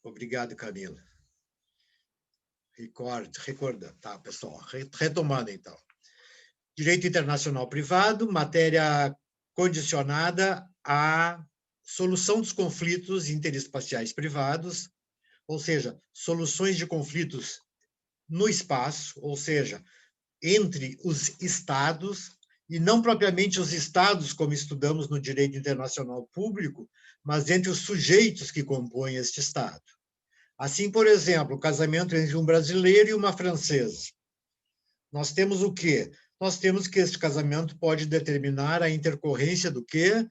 Obrigado, Camila. Recorda, tá, pessoal? Retomando, então. Direito internacional privado, matéria condicionada à solução dos conflitos interespaciais privados, ou seja, soluções de conflitos no espaço, ou seja, entre os estados, e não propriamente os estados, como estudamos no direito internacional público, mas entre os sujeitos que compõem este estado. Assim, por exemplo, o casamento entre um brasileiro e uma francesa. Nós temos o quê? Nós temos que este casamento pode determinar a intercorrência do quê?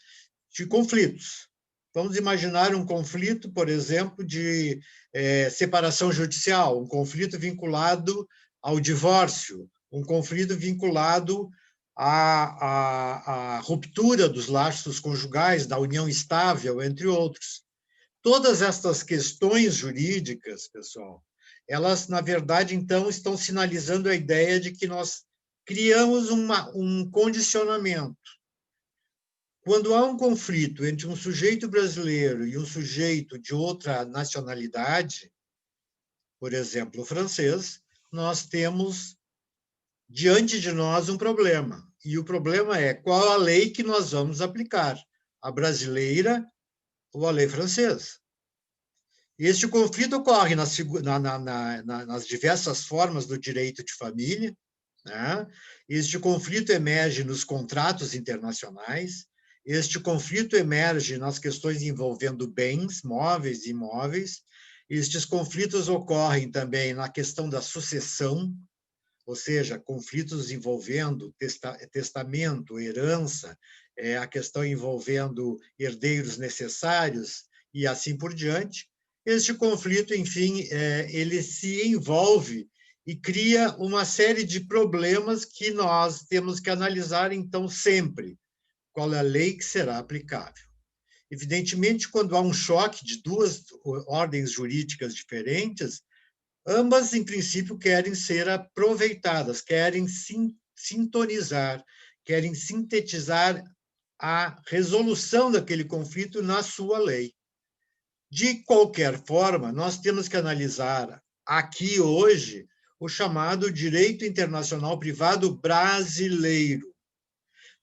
De conflitos. Vamos imaginar um conflito, por exemplo, de separação judicial, um conflito vinculado ao divórcio, um conflito vinculado à ruptura dos laços conjugais, da união estável, entre outros. Todas estas questões jurídicas, pessoal, elas, na verdade, então, estão sinalizando a ideia de que nós criamos um condicionamento. Quando há um conflito entre um sujeito brasileiro e um sujeito de outra nacionalidade, por exemplo, o francês, nós temos diante de nós um problema. E o problema é qual a lei que nós vamos aplicar, a brasileira ou a lei francesa. Este conflito ocorre nas diversas formas do direito de família, né? Este conflito emerge nos contratos internacionais, este conflito emerge nas questões envolvendo bens, móveis e imóveis, estes conflitos ocorrem também na questão da sucessão, ou seja, conflitos envolvendo testamento, herança, a questão envolvendo herdeiros necessários e assim por diante. Este conflito, enfim, ele se envolve e cria uma série de problemas que nós temos que analisar, então, sempre. Qual é a lei que será aplicável? Evidentemente, quando há um choque de duas ordens jurídicas diferentes, ambas, em princípio, querem ser aproveitadas, querem sintonizar, querem sintetizar a resolução daquele conflito na sua lei. De qualquer forma, nós temos que analisar aqui hoje o chamado direito internacional privado brasileiro.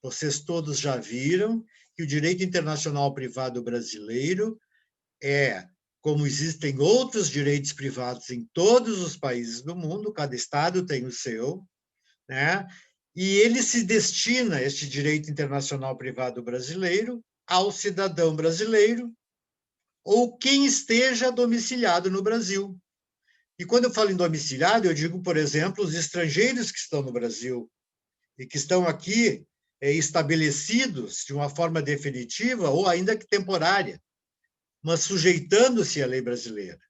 Vocês todos já viram que o direito internacional privado brasileiro como existem outros direitos privados em todos os países do mundo, cada estado tem o seu, né? E ele se destina, este direito internacional privado brasileiro, ao cidadão brasileiro ou quem esteja domiciliado no Brasil. E quando eu falo em domiciliado, eu digo, por exemplo, os estrangeiros que estão no Brasil e que estão aqui estabelecidos de uma forma definitiva ou ainda que temporária, mas sujeitando-se à lei brasileira.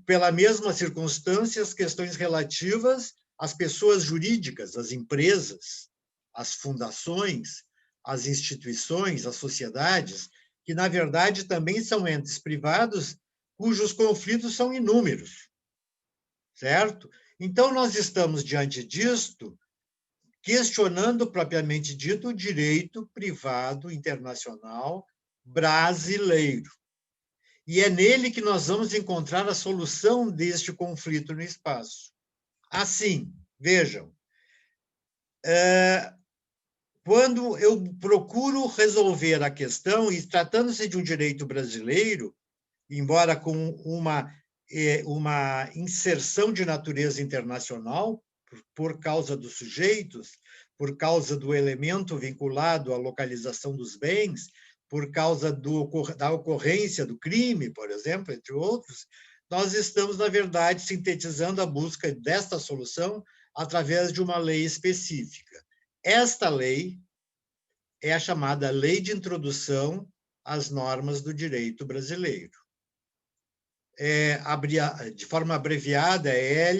Pela mesma circunstância, as questões relativas às pessoas jurídicas, às empresas, às fundações, às instituições, às sociedades, que, na verdade, também são entes privados cujos conflitos são inúmeros, certo? Então, nós estamos, diante disto, questionando, propriamente dito, o direito privado internacional brasileiro. E é nele que nós vamos encontrar a solução deste conflito no espaço. Assim, vejam, quando eu procuro resolver a questão, e tratando-se de um direito brasileiro, embora com uma inserção de natureza internacional, por causa dos sujeitos, por causa do elemento vinculado à localização dos bens, por causa da ocorrência do crime, por exemplo, entre outros, nós estamos, na verdade, sintetizando a busca desta solução através de uma lei específica. Esta lei é a chamada Lei de Introdução às Normas do Direito Brasileiro. De forma abreviada, é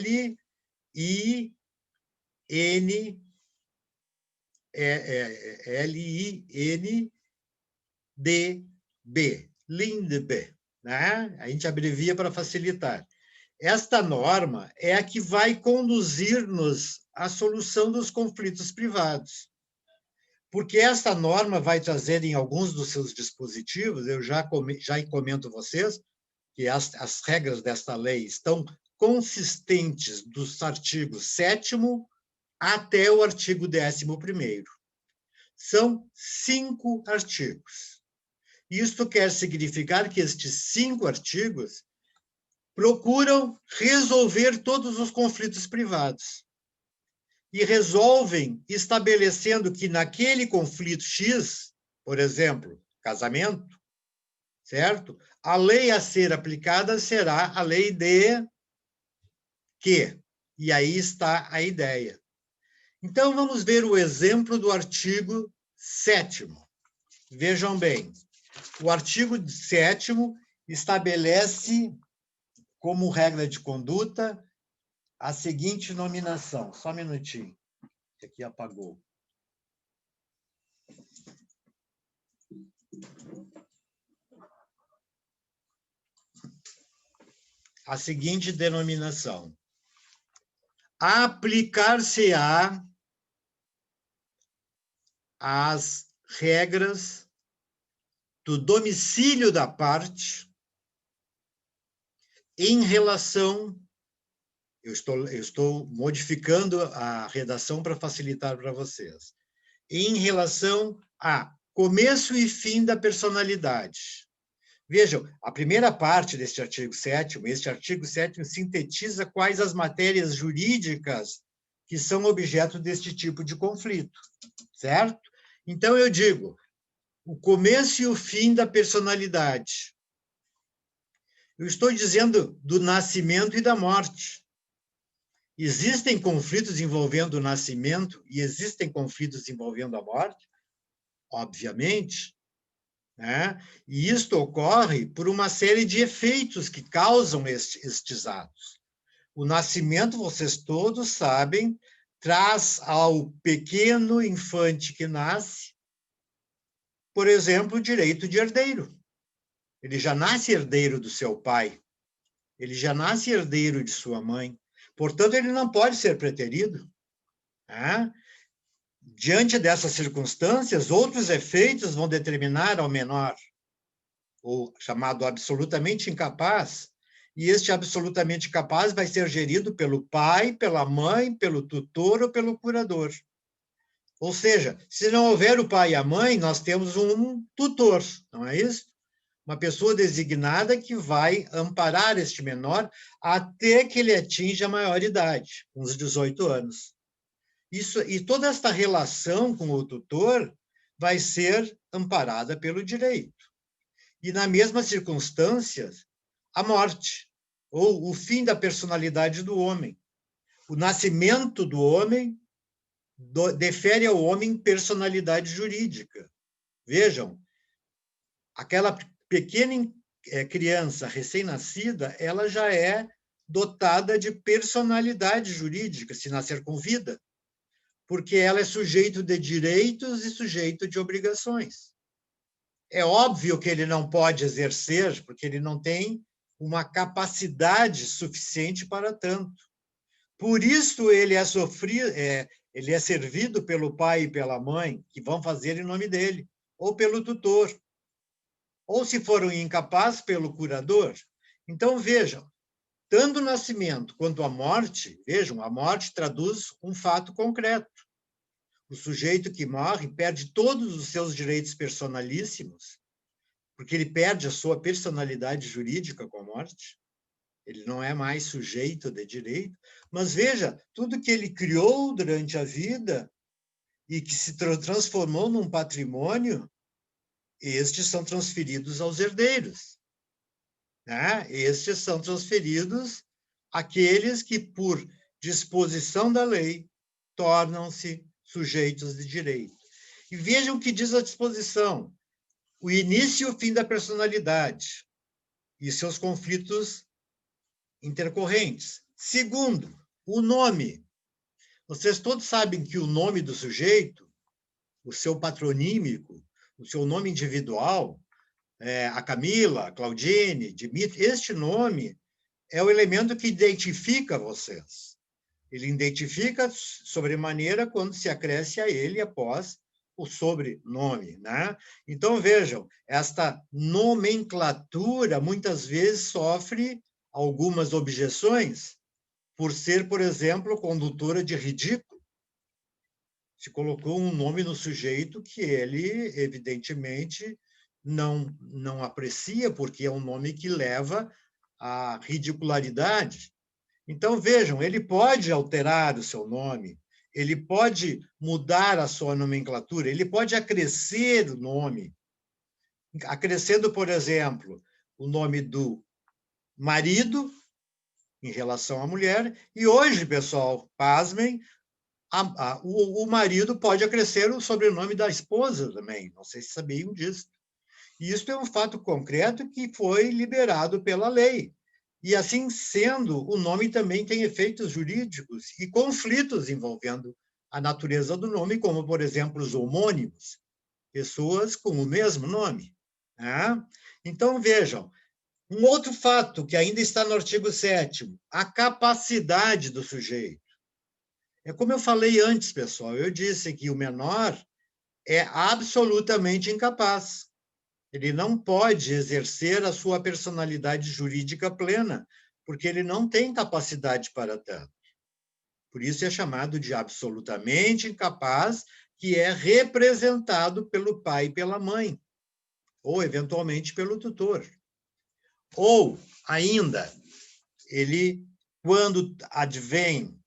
LINDB, LINDB, né? A gente abrevia para facilitar. Esta norma é a que vai conduzir-nos à solução dos conflitos privados. Porque esta norma vai trazer em alguns dos seus dispositivos, eu já comento vocês, que as regras desta lei estão consistentes dos artigos 7º até o artigo 11º. São 5 artigos. Isto quer significar que estes 5 artigos procuram resolver todos os conflitos privados. E resolvem estabelecendo que naquele conflito X, por exemplo, casamento, certo? A lei a ser aplicada será a lei de quê? E aí está a ideia. Então, vamos ver o exemplo do artigo 7º. Vejam bem, o artigo 7º estabelece como regra de conduta a seguinte nominação. Só um minutinho, que aqui apagou. A seguinte denominação. Aplicar-se-á as regras do domicílio da parte em relação... Eu estou modificando a redação para facilitar para vocês. Em relação a começo e fim da personalidade. Vejam, a primeira parte deste artigo 7º, este artigo 7º sintetiza quais as matérias jurídicas que são objeto deste tipo de conflito, certo? Então, eu digo, o começo e o fim da personalidade. Eu estou dizendo do nascimento e da morte. Existem conflitos envolvendo o nascimento e existem conflitos envolvendo a morte? Obviamente. Né? E isto ocorre por uma série de efeitos que causam estes atos. O nascimento, vocês todos sabem, traz ao pequeno infante que nasce, por exemplo, o direito de herdeiro. Ele já nasce herdeiro do seu pai, ele já nasce herdeiro de sua mãe, portanto, ele não pode ser preterido. Né? Diante dessas circunstâncias, outros efeitos vão determinar ao menor, ou chamado absolutamente incapaz, e este absolutamente capaz vai ser gerido pelo pai, pela mãe, pelo tutor ou pelo curador. Ou seja, se não houver o pai e a mãe, nós temos um tutor, não é isso? Uma pessoa designada que vai amparar este menor até que ele atinja a maioridade, uns 18 anos. Isso, e toda esta relação com o tutor vai ser amparada pelo direito. E, na mesma circunstância, a morte, ou o fim da personalidade do homem. O nascimento do homem defere ao homem personalidade jurídica. Vejam, aquela pequena criança recém-nascida, ela já é dotada de personalidade jurídica, se nascer com vida, porque ela é sujeito de direitos e sujeito de obrigações. É óbvio que ele não pode exercer, porque ele não tem uma capacidade suficiente para tanto. Por isso, ele é servido pelo pai e pela mãe, que vão fazer em nome dele, ou pelo tutor, ou, se for um incapaz, pelo curador. Então, vejam, tanto o nascimento quanto a morte, vejam, a morte traduz um fato concreto. O sujeito que morre perde todos os seus direitos personalíssimos, porque ele perde a sua personalidade jurídica com a morte. Ele não é mais sujeito de direito. Mas veja, tudo que ele criou durante a vida e que se transformou num patrimônio, estes são transferidos aos herdeiros. Né? Estes são transferidos àqueles que, por disposição da lei, tornam-se sujeitos de direito. E vejam o que diz a disposição. O início e o fim da personalidade e seus conflitos intercorrentes. Segundo, o nome. Vocês todos sabem que o nome do sujeito, o seu patronímico, o seu nome individual, a Camila, a Claudine, Dimitri, este nome é o elemento que identifica vocês. Ele identifica sobremaneira quando se acresce a ele após o sobrenome, né? Então, vejam, esta nomenclatura muitas vezes sofre algumas objeções por ser, por exemplo, condutora de ridículo. Se colocou um nome no sujeito que ele, evidentemente, não aprecia, porque é um nome que leva à ridicularidade. Então, vejam, ele pode alterar o seu nome, ele pode mudar a sua nomenclatura, ele pode acrescer o nome, acrescendo, por exemplo, o nome do marido em relação à mulher, e hoje, pessoal, pasmem, o marido pode acrescer o sobrenome da esposa também, não sei se sabiam disso. E isso é um fato concreto que foi liberado pela lei. E, assim sendo, o nome também tem efeitos jurídicos e conflitos envolvendo a natureza do nome, como, por exemplo, os homônimos, pessoas com o mesmo nome. Né? Então, vejam, um outro fato que ainda está no artigo 7º, a capacidade do sujeito. É como eu falei antes, pessoal, eu disse que o menor é absolutamente incapaz. Ele não pode exercer a sua personalidade jurídica plena, porque ele não tem capacidade para tanto. Por isso é chamado de absolutamente incapaz, que é representado pelo pai e pela mãe, ou eventualmente pelo tutor. Ou, ainda, ele, quando advém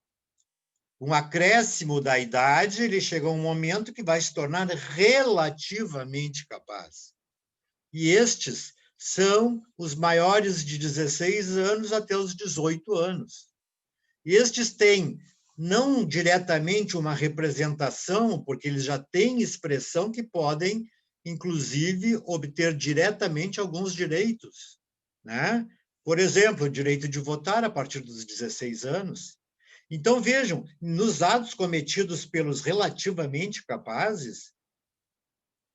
um acréscimo da idade, ele chega a um momento que vai se tornar relativamente capaz. E estes são os maiores de 16 anos até os 18 anos. E estes têm não diretamente uma representação, porque eles já têm expressão que podem, inclusive, obter diretamente alguns direitos, né? Por exemplo, o direito de votar a partir dos 16 anos. Então, vejam, nos atos cometidos pelos relativamente capazes,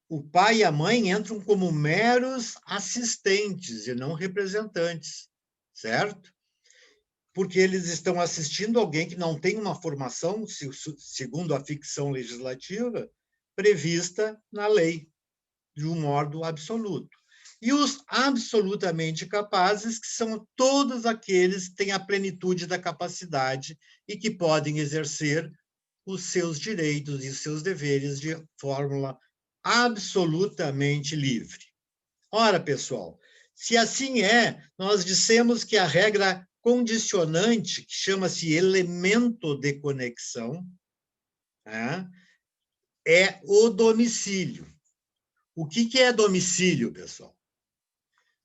o pai e a mãe entram como meros assistentes e não representantes, certo? Porque eles estão assistindo alguém que não tem uma formação, segundo a ficção legislativa, prevista na lei, de um modo absoluto. E os absolutamente capazes, que são todos aqueles que têm a plenitude da capacidade e que podem exercer os seus direitos e os seus deveres de forma absolutamente livre. Ora, pessoal, se assim é, nós dissemos que a regra condicionante, que chama-se elemento de conexão, né, é o domicílio. O que é domicílio, pessoal?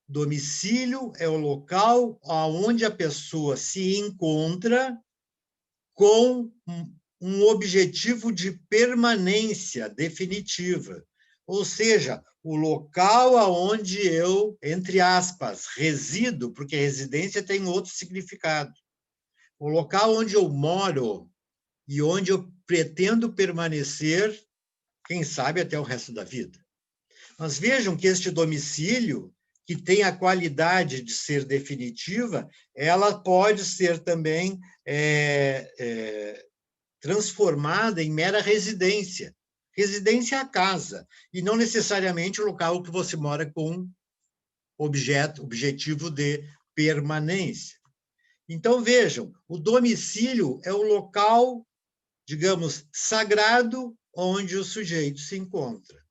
Domicílio é o local onde a pessoa se encontra com um objetivo de permanência definitiva, ou seja, o local aonde eu, entre aspas, resido, porque residência tem outro significado. O local onde eu moro e onde eu pretendo permanecer, quem sabe até o resto da vida. Mas vejam que este domicílio, que tem a qualidade de ser definitiva, ela pode ser também transformada em mera residência. Residência é a casa, e não necessariamente o local que você mora com objetivo de permanência. Então, vejam, o domicílio é o local, digamos, sagrado onde o sujeito se encontra.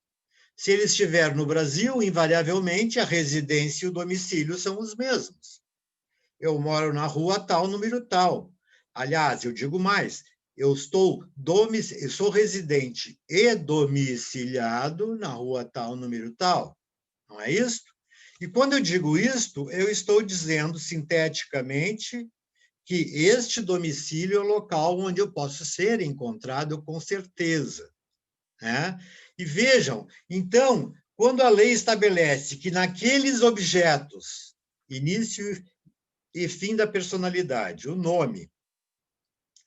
Se ele estiver no Brasil, invariavelmente, a residência e o domicílio são os mesmos. Eu moro na rua tal, número tal. Aliás, eu digo mais, eu sou residente e domiciliado na rua tal, número tal. Não é isso? E quando eu digo isto, eu estou dizendo sinteticamente que este domicílio é o local onde eu posso ser encontrado com certeza. Né? E vejam, então, quando a lei estabelece que naqueles objetos, início e fim da personalidade, o nome,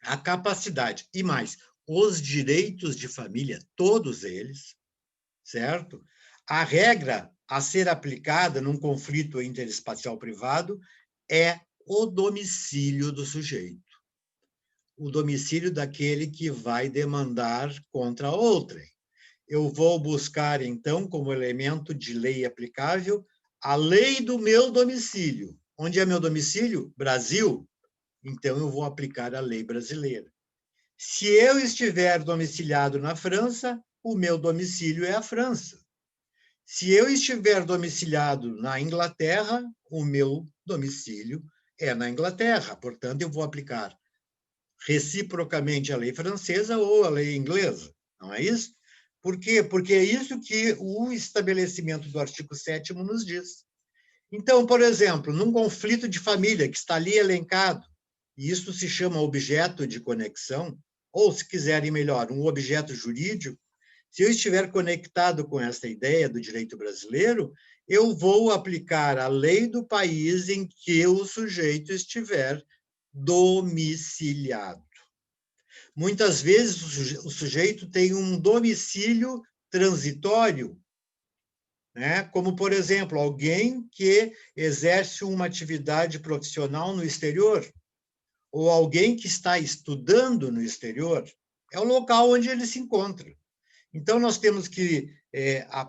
a capacidade e mais, os direitos de família, todos eles, certo? A regra a ser aplicada num conflito interespacial privado é o domicílio do sujeito. O domicílio daquele que vai demandar contra outrem. eu vou buscar, então, como elemento de lei aplicável, a lei do meu domicílio. Onde é meu domicílio? Brasil. Então, eu vou aplicar a lei brasileira. Se eu estiver domiciliado na França, o meu domicílio é a França. Se eu estiver domiciliado na Inglaterra, o meu domicílio é na Inglaterra. Portanto, eu vou aplicar reciprocamente a lei francesa ou a lei inglesa. Não é isso? Por quê? Porque é isso que o estabelecimento do artigo 7º nos diz. Então, por exemplo, num conflito de família que está ali elencado, e isso se chama objeto de conexão, ou, se quiserem melhor, um objeto jurídico, se eu estiver conectado com essa ideia do direito brasileiro, eu vou aplicar a lei do país em que o sujeito estiver domiciliado. Muitas vezes o sujeito tem um domicílio transitório, né? Como, por exemplo, alguém que exerce uma atividade profissional no exterior, ou alguém que está estudando no exterior, é o local onde ele se encontra. Então, nós temos que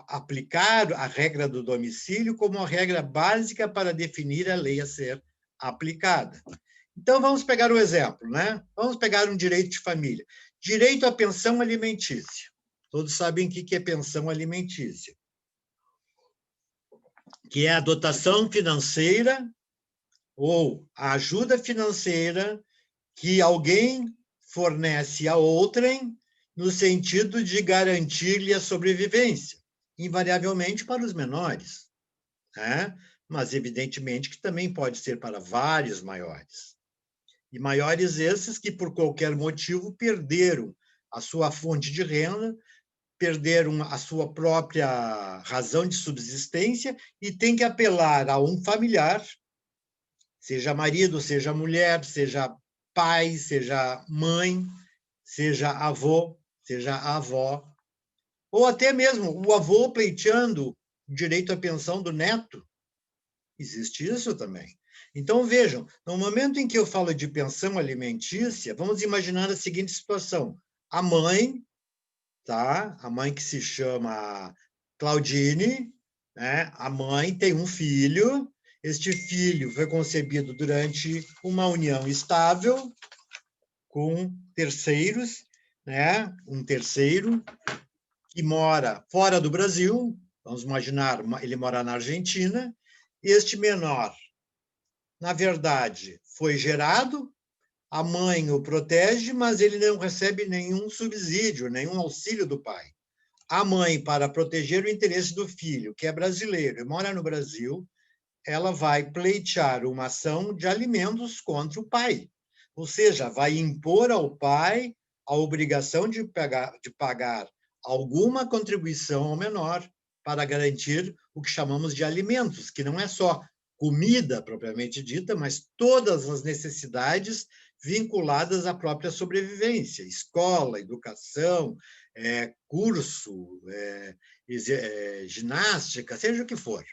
aplicar a regra do domicílio como a regra básica para definir a lei a ser aplicada. Então, vamos pegar um exemplo, né? Vamos pegar um direito de família. Direito à pensão alimentícia. Todos sabem o que é pensão alimentícia, que é a dotação financeira ou a ajuda financeira que alguém fornece a outrem no sentido de garantir-lhe a sobrevivência, invariavelmente para os menores, né? Mas, evidentemente, que também pode ser para vários maiores. E maiores esses que, por qualquer motivo, perderam a sua fonte de renda, perderam a sua própria razão de subsistência e têm que apelar a um familiar, seja marido, seja mulher, seja pai, seja mãe, seja avô, seja avó, ou até mesmo o avô pleiteando direito à pensão do neto. Existe isso também. Então, vejam, no momento em que eu falo de pensão alimentícia, vamos imaginar a seguinte situação. A mãe, tá? A mãe que se chama Claudine, né? A mãe tem um filho, este filho foi concebido durante uma união estável com terceiros, né? Um terceiro que mora fora do Brasil, vamos imaginar, ele mora na Argentina, este menor, na verdade, foi gerado, a mãe o protege, mas ele não recebe nenhum subsídio, nenhum auxílio do pai. A mãe, para proteger o interesse do filho, que é brasileiro e mora no Brasil, ela vai pleitear uma ação de alimentos contra o pai. Ou seja, vai impor ao pai a obrigação de pagar alguma contribuição ao menor para garantir o que chamamos de alimentos, que não é só comida propriamente dita, mas todas as necessidades vinculadas à própria sobrevivência, escola, educação, curso, ginástica, seja o que for.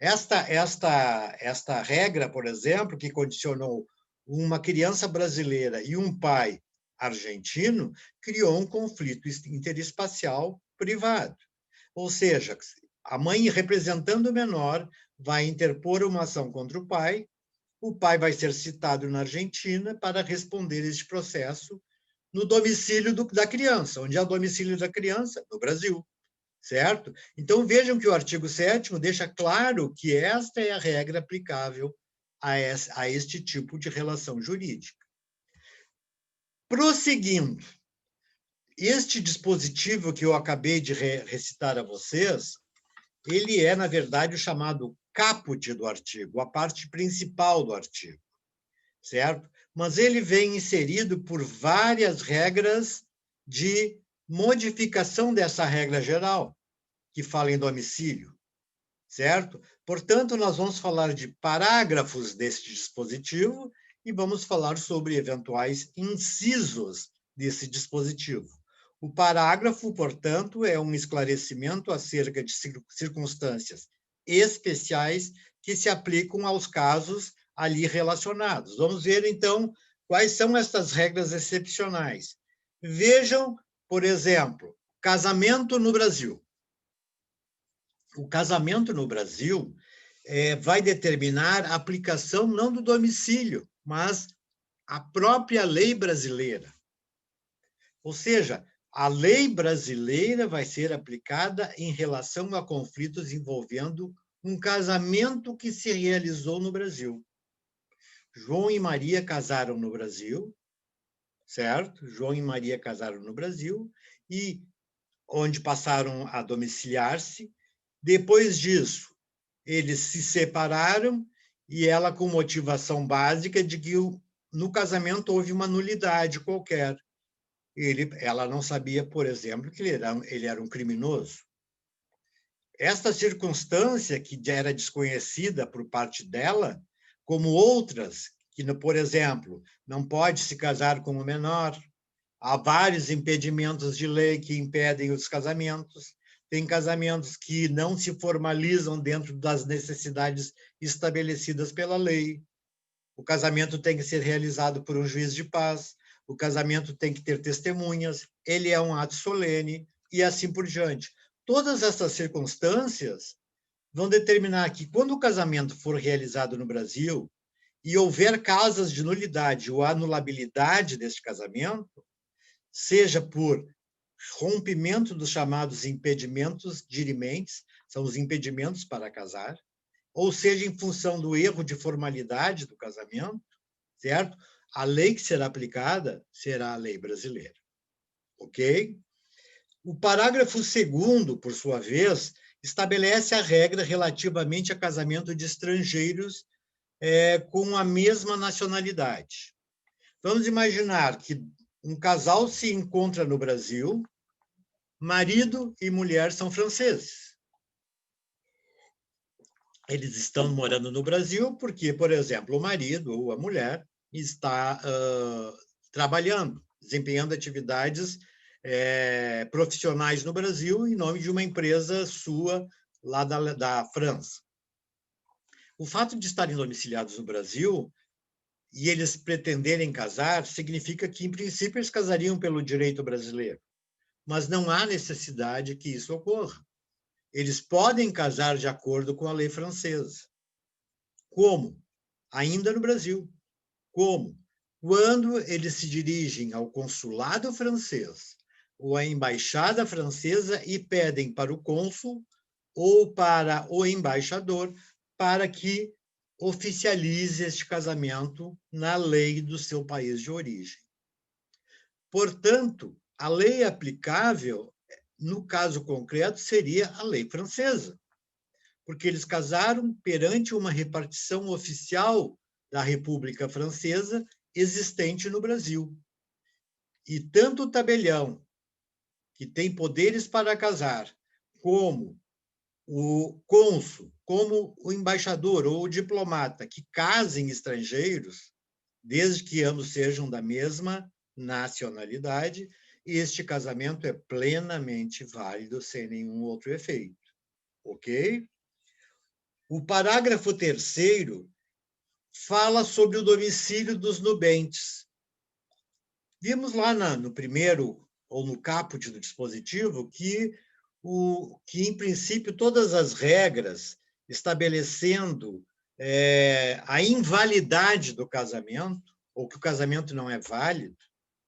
Esta regra, por exemplo, que condicionou uma criança brasileira e um pai argentino, criou um conflito interespacial privado. Ou seja, a mãe, representando o menor, vai interpor uma ação contra o pai vai ser citado na Argentina para responder este processo no domicílio da criança. Onde é o domicílio da criança? No Brasil. Certo? Então, vejam que o artigo 7º deixa claro que esta é a regra aplicável a este tipo de relação jurídica. Prosseguindo, este dispositivo que eu acabei de recitar a vocês, ele é, na verdade, o chamado caput do artigo, a parte principal do artigo, certo? Mas ele vem inserido por várias regras de modificação dessa regra geral, que fala em domicílio, certo? Portanto, nós vamos falar de parágrafos deste dispositivo e vamos falar sobre eventuais incisos desse dispositivo. O parágrafo, portanto, é um esclarecimento acerca de circunstâncias especiais que se aplicam aos casos ali relacionados. Vamos ver, então, quais são essas regras excepcionais. Vejam, por exemplo, casamento no Brasil. O casamento no Brasil vai determinar a aplicação não do domicílio, mas a própria lei brasileira. Ou seja, a lei brasileira vai ser aplicada em relação a conflitos envolvendo um casamento que se realizou no Brasil. João e Maria casaram no Brasil, certo? João e Maria casaram no Brasil, e onde passaram a domiciliar-se. Depois disso, eles se separaram, e ela com motivação básica de que no casamento houve uma nulidade qualquer. Ela não sabia, por exemplo, que ele era um criminoso. Esta circunstância, que já era desconhecida por parte dela, como outras, que, por exemplo, não pode se casar com um menor, há vários impedimentos de lei que impedem os casamentos, tem casamentos que não se formalizam dentro das necessidades estabelecidas pela lei, o casamento tem que ser realizado por um juiz de paz, o casamento tem que ter testemunhas, ele é um ato solene, e assim por diante. Todas essas circunstâncias vão determinar que, quando o casamento for realizado no Brasil e houver causas de nulidade ou anulabilidade deste casamento, seja por rompimento dos chamados impedimentos dirimentes, são os impedimentos para casar, ou seja, em função do erro de formalidade do casamento, certo? A lei que será aplicada será a lei brasileira, ok? O parágrafo 2º, por sua vez, estabelece a regra relativamente a casamento de estrangeiros com a mesma nacionalidade. Vamos imaginar que um casal se encontra no Brasil, marido e mulher são franceses. Eles estão morando no Brasil porque, por exemplo, o marido ou a mulher está trabalhando, desempenhando atividades profissionais no Brasil em nome de uma empresa sua lá da França. O fato de estarem domiciliados no Brasil e eles pretenderem casar significa que, em princípio, eles casariam pelo direito brasileiro, mas não há necessidade que isso ocorra. Eles podem casar de acordo com a lei francesa. Como? Ainda no Brasil. Como? Quando eles se dirigem ao consulado francês ou à embaixada francesa e pedem para o cônsul ou para o embaixador para que oficialize este casamento na lei do seu país de origem. Portanto, a lei aplicável, no caso concreto, seria a lei francesa, porque eles casaram perante uma repartição oficial da República Francesa existente no Brasil. E tanto o tabelião, que tem poderes para casar, como o cônsul, como o embaixador ou o diplomata que casem estrangeiros, desde que ambos sejam da mesma nacionalidade, este casamento é plenamente válido, sem nenhum outro efeito. Ok? O parágrafo 3º fala sobre o domicílio dos nubentes. Vimos lá no primeiro, ou no caput do dispositivo, que, em princípio, todas as regras estabelecendo a invalidade do casamento, ou que o casamento não é válido,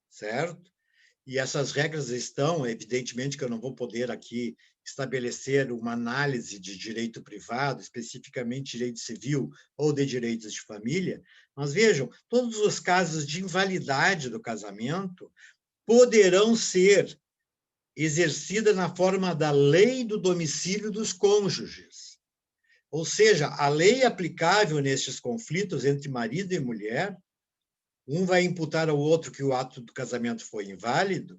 certo? E essas regras estão, evidentemente que eu não vou poder aqui estabelecer uma análise de direito privado, especificamente direito civil ou de direitos de família, mas vejam, todos os casos de invalidade do casamento poderão ser exercidas na forma da lei do domicílio dos cônjuges. Ou seja, a lei aplicável nestes conflitos entre marido e mulher, um vai imputar ao outro que o ato do casamento foi inválido.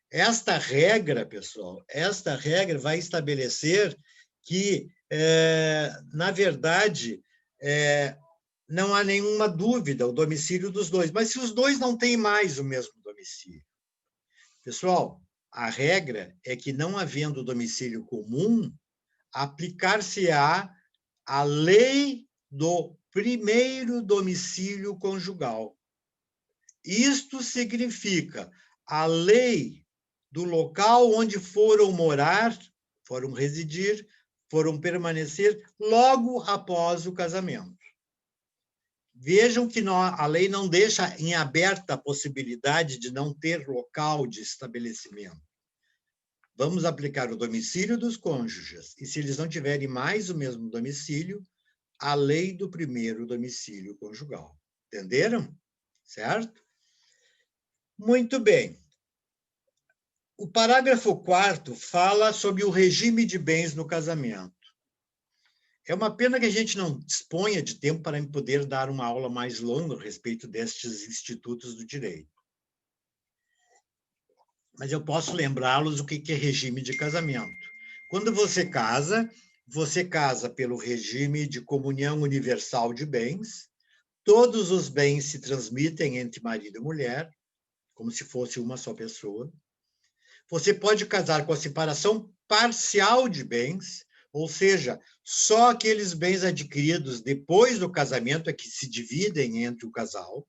Esta regra, pessoal, esta regra vai estabelecer que, na verdade, não há nenhuma dúvida o domicílio dos dois. Mas se os dois não têm mais o mesmo domicílio? Pessoal, a regra é que, não havendo domicílio comum, aplicar-se-á a lei do primeiro domicílio conjugal. Isto significa a lei do local onde foram morar, foram residir, foram permanecer logo após o casamento. Vejam que a lei não deixa em aberta a possibilidade de não ter local de estabelecimento. Vamos aplicar o domicílio dos cônjuges, e se eles não tiverem mais o mesmo domicílio, a lei do primeiro domicílio conjugal. Entenderam? Certo? Muito bem. O parágrafo 4º fala sobre o regime de bens no casamento. É uma pena que a gente não disponha de tempo para poder dar uma aula mais longa a respeito destes institutos do direito. Mas eu posso lembrá-los o que é regime de casamento. Quando você casa pelo regime de comunhão universal de bens, todos os bens se transmitem entre marido e mulher, como se fosse uma só pessoa. Você pode casar com a separação parcial de bens, ou seja, só aqueles bens adquiridos depois do casamento é que se dividem entre o casal.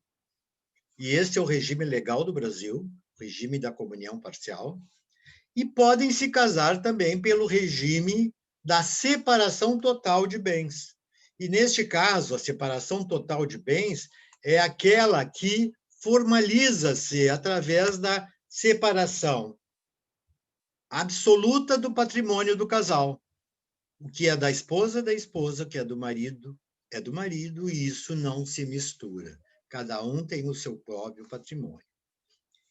E esse é o regime legal do Brasil, o regime da comunhão parcial. E podem se casar também pelo regime da separação total de bens. E, neste caso, a separação total de bens é aquela que formaliza-se através da separação absoluta do patrimônio do casal. O que é da esposa, o que é do marido, e isso não se mistura. Cada um tem o seu próprio patrimônio.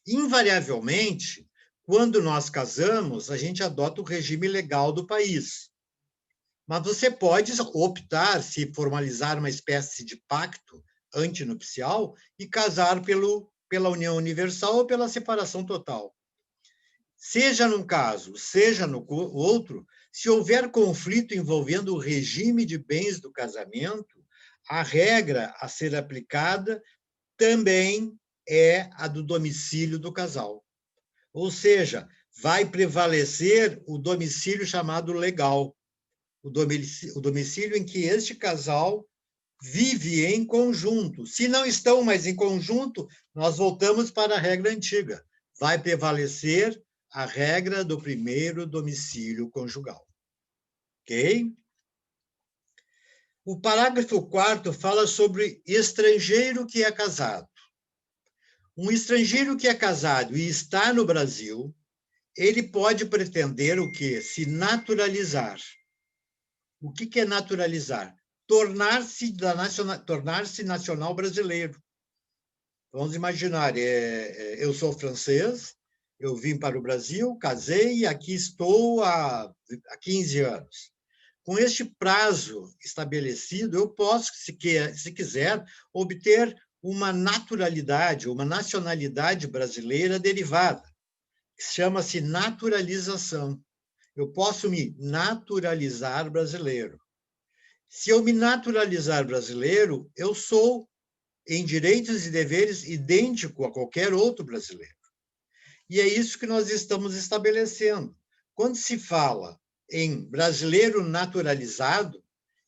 Invariavelmente, quando nós casamos, a gente adota o regime legal do país. Mas você pode optar, se formalizar uma espécie de pacto antinupcial e casar pela união universal ou pela separação total. Seja num caso, seja no outro, se houver conflito envolvendo o regime de bens do casamento, a regra a ser aplicada também é a do domicílio do casal. Ou seja, vai prevalecer o domicílio chamado legal, o domicílio em que este casal vive em conjunto. Se não estão mais em conjunto, nós voltamos para a regra antiga. Vai prevalecer a regra do primeiro domicílio conjugal. Ok? O parágrafo 4º fala sobre estrangeiro que é casado. Um estrangeiro que é casado e está no Brasil, ele pode pretender o quê? Se naturalizar. O que é naturalizar? Tornar-se nacional brasileiro. Vamos imaginar, eu sou francês, eu vim para o Brasil, casei e aqui estou há 15 anos. Com este prazo estabelecido, eu posso, se quiser, obter uma naturalidade, uma nacionalidade brasileira derivada, que chama-se naturalização. Eu posso me naturalizar brasileiro. Se eu me naturalizar brasileiro, eu sou, em direitos e deveres, idêntico a qualquer outro brasileiro. E é isso que nós estamos estabelecendo. Quando se fala em brasileiro naturalizado,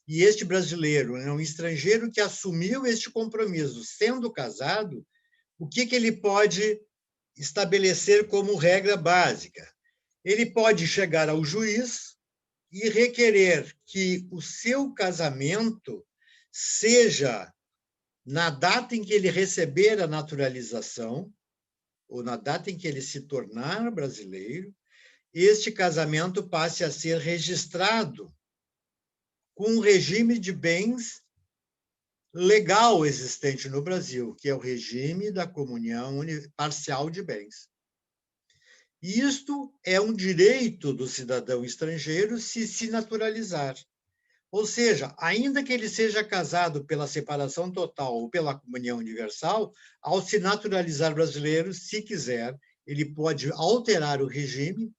e este brasileiro é um estrangeiro que assumiu este compromisso sendo casado, o que ele pode estabelecer como regra básica? Ele pode chegar ao juiz e requerer que o seu casamento seja na data em que ele receber a naturalização, ou na data em que ele se tornar brasileiro, este casamento passe a ser registrado com um regime de bens legal existente no Brasil, que é o regime da comunhão parcial de bens. Isto é um direito do cidadão estrangeiro se naturalizar. Ou seja, ainda que ele seja casado pela separação total ou pela comunhão universal, ao se naturalizar brasileiro, se quiser, ele pode alterar o regime,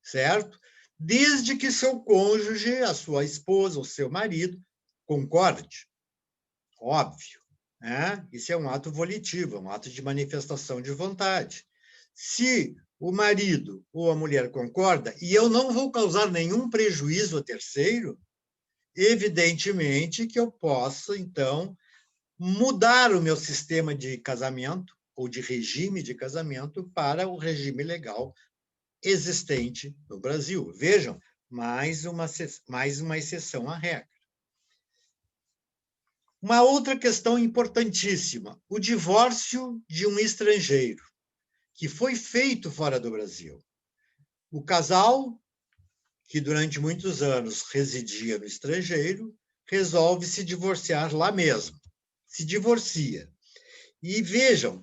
certo? Desde que seu cônjuge, a sua esposa, o seu marido, concorde. Óbvio, né? Isso é um ato volitivo, um ato de manifestação de vontade. Se o marido ou a mulher concorda, e eu não vou causar nenhum prejuízo a terceiro, evidentemente que eu posso, então, mudar o meu sistema de casamento ou de regime de casamento para o regime legal existente no Brasil. Vejam, mais uma exceção à regra. Uma outra questão importantíssima, o divórcio de um estrangeiro, que foi feito fora do Brasil. O casal, que durante muitos anos residia no estrangeiro, resolve se divorciar lá mesmo. Se divorcia. E vejam,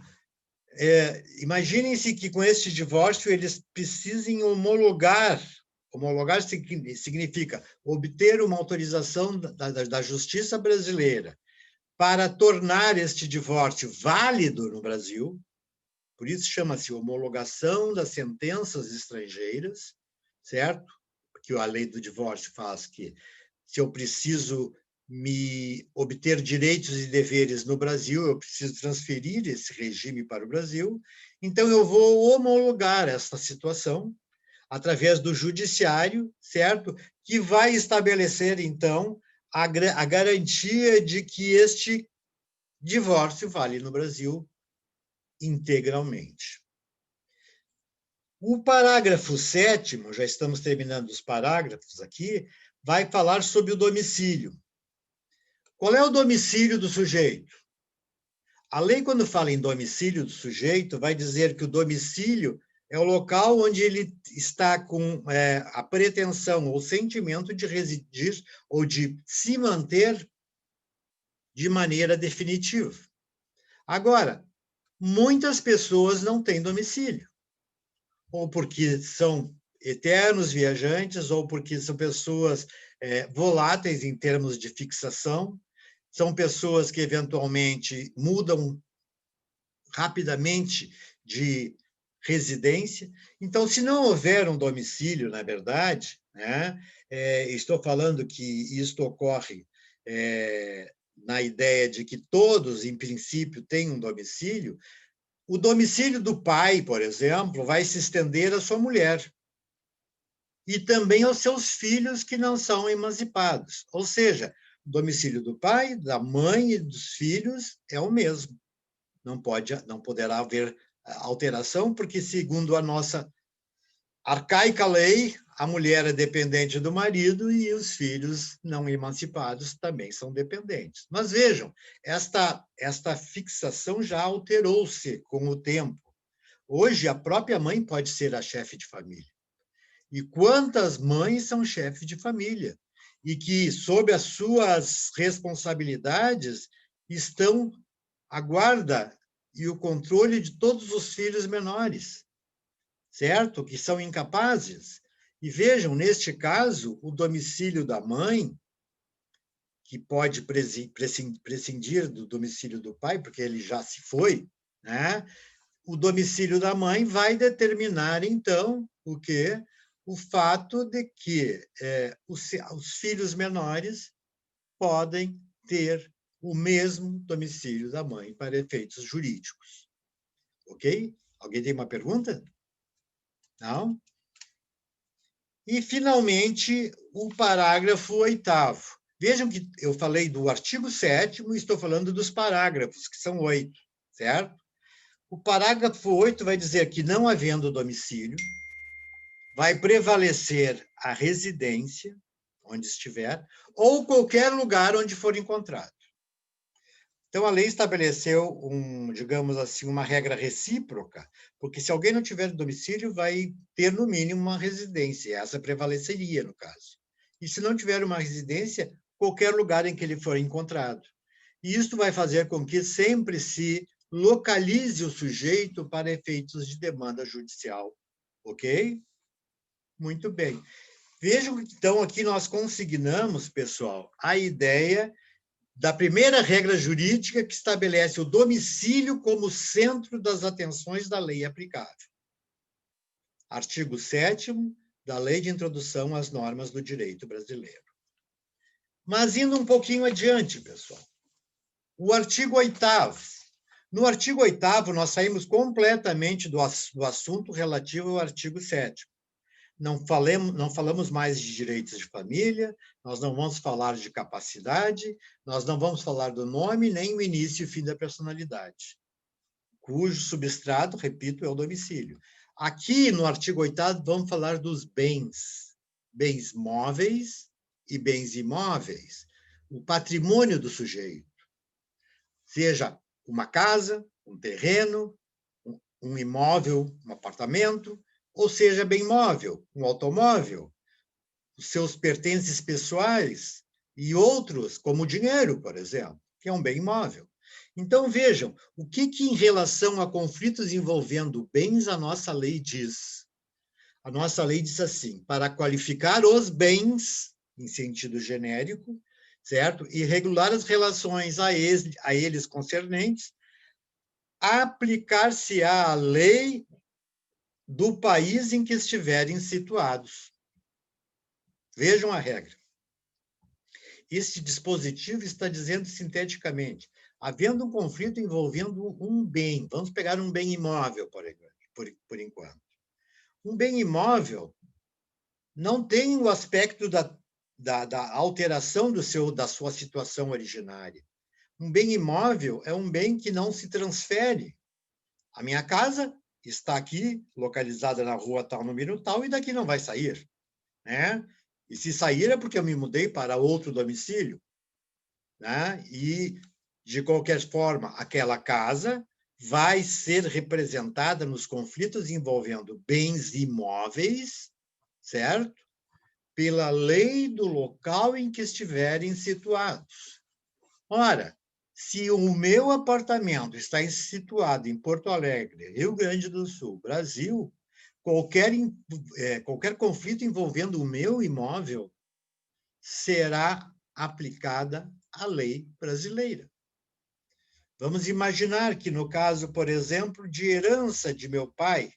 imaginem-se que com este divórcio eles precisem homologar. Homologar significa obter uma autorização da Justiça brasileira para tornar este divórcio válido no Brasil. Por isso chama-se homologação das sentenças estrangeiras, certo? Porque a lei do divórcio faz que, se eu preciso me obter direitos e deveres no Brasil, eu preciso transferir esse regime para o Brasil. Então, eu vou homologar essa situação através do judiciário, certo? Que vai estabelecer, então, a garantia de que este divórcio vale no Brasil integralmente. O parágrafo 7º, já estamos terminando os parágrafos aqui, vai falar sobre o domicílio. Qual é o domicílio do sujeito? A lei, quando fala em domicílio do sujeito, vai dizer que o domicílio é o local onde ele está com a pretensão ou sentimento de residir ou de se manter de maneira definitiva. Agora, muitas pessoas não têm domicílio, ou porque são eternos viajantes, ou porque são pessoas voláteis em termos de fixação, são pessoas que eventualmente mudam rapidamente de residência. Então, se não houver um domicílio, na verdade, né, estou falando que isto ocorre na ideia de que todos, em princípio, têm um domicílio. O domicílio do pai, por exemplo, vai se estender à sua mulher e também aos seus filhos que não são emancipados. Ou seja, o domicílio do pai, da mãe e dos filhos é o mesmo. Não poderá haver alteração, porque, segundo a nossa arcaica lei, a mulher é dependente do marido e os filhos não emancipados também são dependentes. Mas vejam, esta fixação já alterou-se com o tempo. Hoje, a própria mãe pode ser a chefe de família. E quantas mães são chefes de família? E que, sob as suas responsabilidades, estão à guarda e o controle de todos os filhos menores, certo? Que são incapazes. E vejam, neste caso, o domicílio da mãe, que pode prescindir do domicílio do pai, porque ele já se foi, né? O domicílio da mãe vai determinar, então, o quê? O fato de que os filhos menores podem ter o mesmo domicílio da mãe para efeitos jurídicos. Ok? Alguém tem uma pergunta? Não? E, finalmente, o parágrafo 8º. Vejam que eu falei do artigo 7º e estou falando dos parágrafos, que são 8, certo? O parágrafo 8 vai dizer que, não havendo domicílio, vai prevalecer a residência, onde estiver, ou qualquer lugar onde for encontrado. Então, a lei estabeleceu, digamos assim, uma regra recíproca, porque se alguém não tiver domicílio, vai ter, no mínimo, uma residência, e essa prevaleceria, no caso. E se não tiver uma residência, qualquer lugar em que ele for encontrado. E isso vai fazer com que sempre se localize o sujeito para efeitos de demanda judicial. Ok? Muito bem. Vejam que, então, aqui nós consignamos, pessoal, a ideia da primeira regra jurídica que estabelece o domicílio como centro das atenções da lei aplicável. Artigo 7º da Lei de Introdução às Normas do Direito Brasileiro. Mas indo um pouquinho adiante, pessoal. O artigo 8º. No artigo 8º, nós saímos completamente do assunto relativo ao artigo 7º. Não falamos mais de direitos de família, nós não vamos falar de capacidade, nós não vamos falar do nome, nem o início e fim da personalidade, cujo substrato, repito, é o domicílio. Aqui, no artigo 8º, vamos falar dos bens. Bens móveis e bens imóveis. O patrimônio do sujeito. Seja uma casa, um terreno, um imóvel, um apartamento, ou seja, bem móvel, um automóvel, os seus pertences pessoais e outros, como o dinheiro, por exemplo, que é um bem imóvel. Então, vejam, o que em relação a conflitos envolvendo bens a nossa lei diz? A nossa lei diz assim, para qualificar os bens, em sentido genérico, certo? E regular as relações a eles concernentes, aplicar-se-á a lei do país em que estiverem situados. Vejam a regra. Este dispositivo está dizendo sinteticamente, havendo um conflito envolvendo um bem, vamos pegar um bem imóvel, por enquanto. Um bem imóvel não tem o aspecto da alteração da sua situação originária. Um bem imóvel é um bem que não se transfere. A minha casa está aqui, localizada na rua tal, número tal, e daqui não vai sair, né? E se sair é porque eu me mudei para outro domicílio, né? E, de qualquer forma, aquela casa vai ser representada nos conflitos envolvendo bens imóveis, certo? Pela lei do local em que estiverem situados. Ora, se o meu apartamento está situado em Porto Alegre, Rio Grande do Sul, Brasil, qualquer conflito envolvendo o meu imóvel será aplicada a lei brasileira. Vamos imaginar que, no caso, por exemplo, de herança de meu pai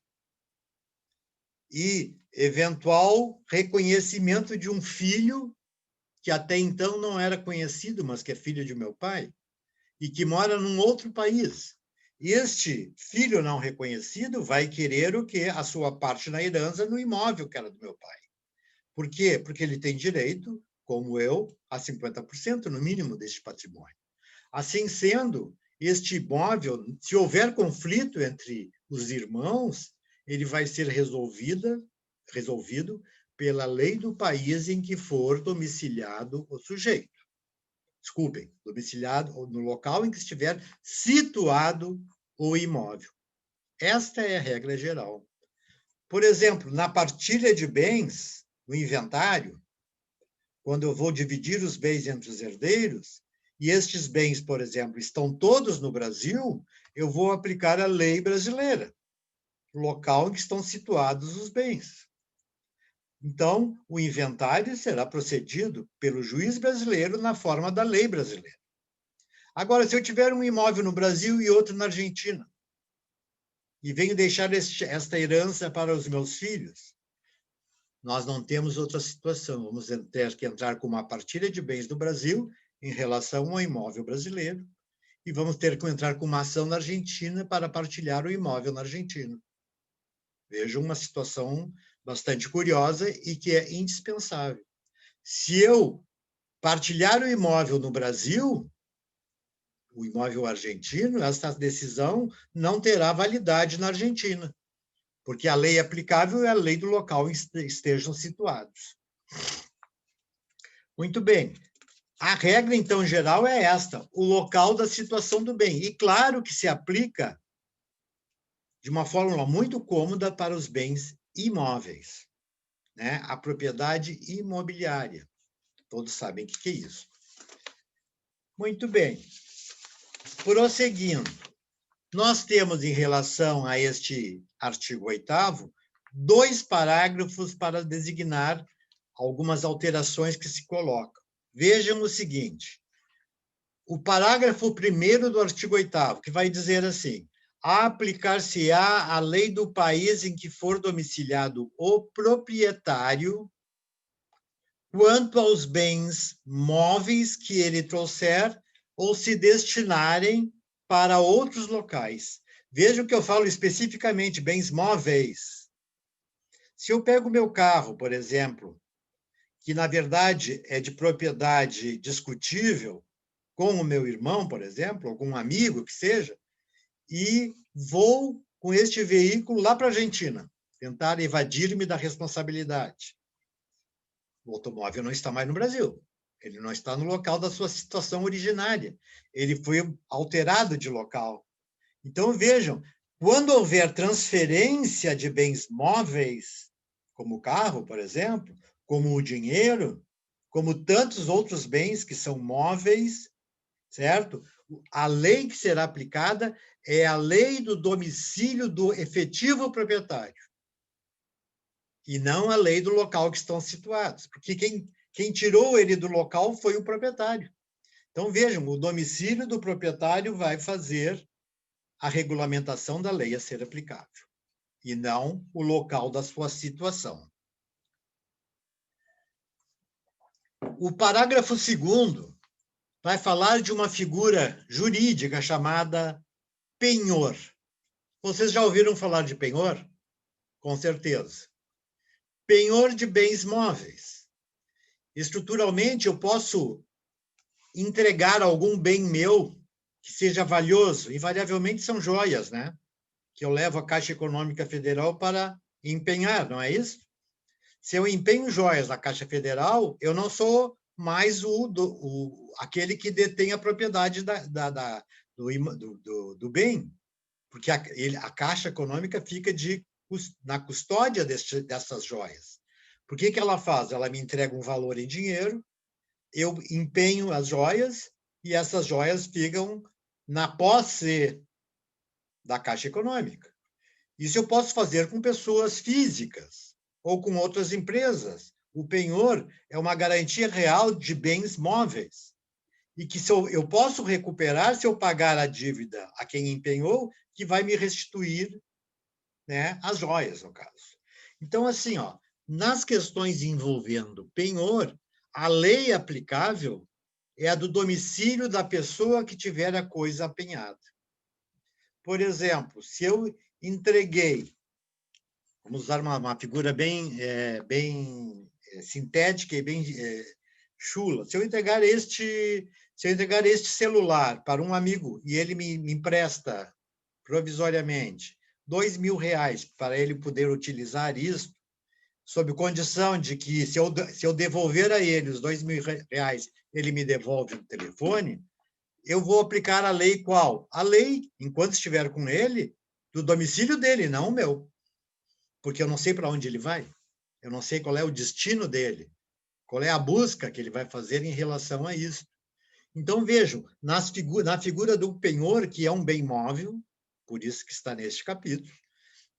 e eventual reconhecimento de um filho que até então não era conhecido, mas que é filho de meu pai, e que mora num outro país. Este filho não reconhecido vai querer o quê? A sua parte na herança no imóvel que era do meu pai. Por quê? Porque ele tem direito, como eu, a 50% no mínimo deste patrimônio. Assim sendo, este imóvel, se houver conflito entre os irmãos, ele vai ser resolvido pela lei do país em que for domiciliado o sujeito. Desculpem, domiciliado no local em que estiver situado o imóvel. Esta é a regra geral. Por exemplo, na partilha de bens, no inventário, quando eu vou dividir os bens entre os herdeiros, e estes bens, por exemplo, estão todos no Brasil, eu vou aplicar a lei brasileira, o local em que estão situados os bens. Então, o inventário será procedido pelo juiz brasileiro na forma da lei brasileira. Agora, se eu tiver um imóvel no Brasil e outro na Argentina, e venho deixar esta herança para os meus filhos, nós não temos outra situação. Vamos ter que entrar com uma partilha de bens do Brasil em relação ao imóvel brasileiro e vamos ter que entrar com uma ação na Argentina para partilhar o imóvel na Argentina. Vejo uma situação bastante curiosa e que é indispensável. Se eu partilhar o imóvel no Brasil, o imóvel argentino, essa decisão não terá validade na Argentina, porque a lei aplicável é a lei do local em que estejam situados. Muito bem. A regra, então, geral é esta, o local da situação do bem. E claro que se aplica de uma fórmula muito cômoda para os bens imóveis, né? A propriedade imobiliária. Todos sabem o que é isso. Muito bem. Prosseguindo, nós temos, em relação a este artigo 8º, 2 parágrafos para designar algumas alterações que se colocam. Vejam o seguinte, o parágrafo 1º do artigo 8º, que vai dizer assim, aplicar-se-á a lei do país em que for domiciliado o proprietário quanto aos bens móveis que ele trouxer ou se destinarem para outros locais. Vejam que eu falo especificamente bens móveis. Se eu pego o meu carro, por exemplo, que na verdade é de propriedade discutível, com o meu irmão, por exemplo, algum amigo que seja, e vou com este veículo lá para a Argentina, tentar evadir-me da responsabilidade. O automóvel não está mais no Brasil. Ele não está no local da sua situação originária. Ele foi alterado de local. Então, vejam, quando houver transferência de bens móveis, como o carro, por exemplo, como o dinheiro, como tantos outros bens que são móveis, certo? A lei que será aplicada é a lei do domicílio do efetivo proprietário, e não a lei do local que estão situados, porque quem tirou ele do local foi o proprietário. Então, vejam, o domicílio do proprietário vai fazer a regulamentação da lei a ser aplicável, e não o local da sua situação. O parágrafo 2º vai falar de uma figura jurídica chamada penhor. Vocês já ouviram falar de penhor? Com certeza. Penhor de bens móveis. Estruturalmente, eu posso entregar algum bem meu que seja valioso, invariavelmente são joias, né? Que eu levo à Caixa Econômica Federal para empenhar, não é isso? Se eu empenho joias na Caixa Federal, eu não sou mais aquele que detém a propriedade do bem, porque a Caixa Econômica fica na custódia dessas joias. Por que ela faz? Ela me entrega um valor em dinheiro, eu empenho as joias e essas joias ficam na posse da Caixa Econômica. Isso eu posso fazer com pessoas físicas ou com outras empresas. O penhor é uma garantia real de bens móveis e que eu posso recuperar se eu pagar a dívida a quem empenhou, que vai me restituir, né, as joias, no caso. Então, assim, nas questões envolvendo penhor, a lei aplicável é a do domicílio da pessoa que tiver a coisa apenhada. Por exemplo, se eu entreguei, vamos usar uma figura bem sintética e bem chula, se eu entregar este celular para um amigo e ele me empresta provisoriamente R$2.000 para ele poder utilizar isso, sob condição de que, se eu devolver a ele os R$2.000, ele me devolve o telefone, eu vou aplicar a lei qual? A lei, enquanto estiver com ele, do domicílio dele, não o meu. Porque eu não sei para onde ele vai, eu não sei qual é o destino dele, qual é a busca que ele vai fazer em relação a isso. Então, vejam, na figura do penhor, que é um bem móvel, por isso que está neste capítulo,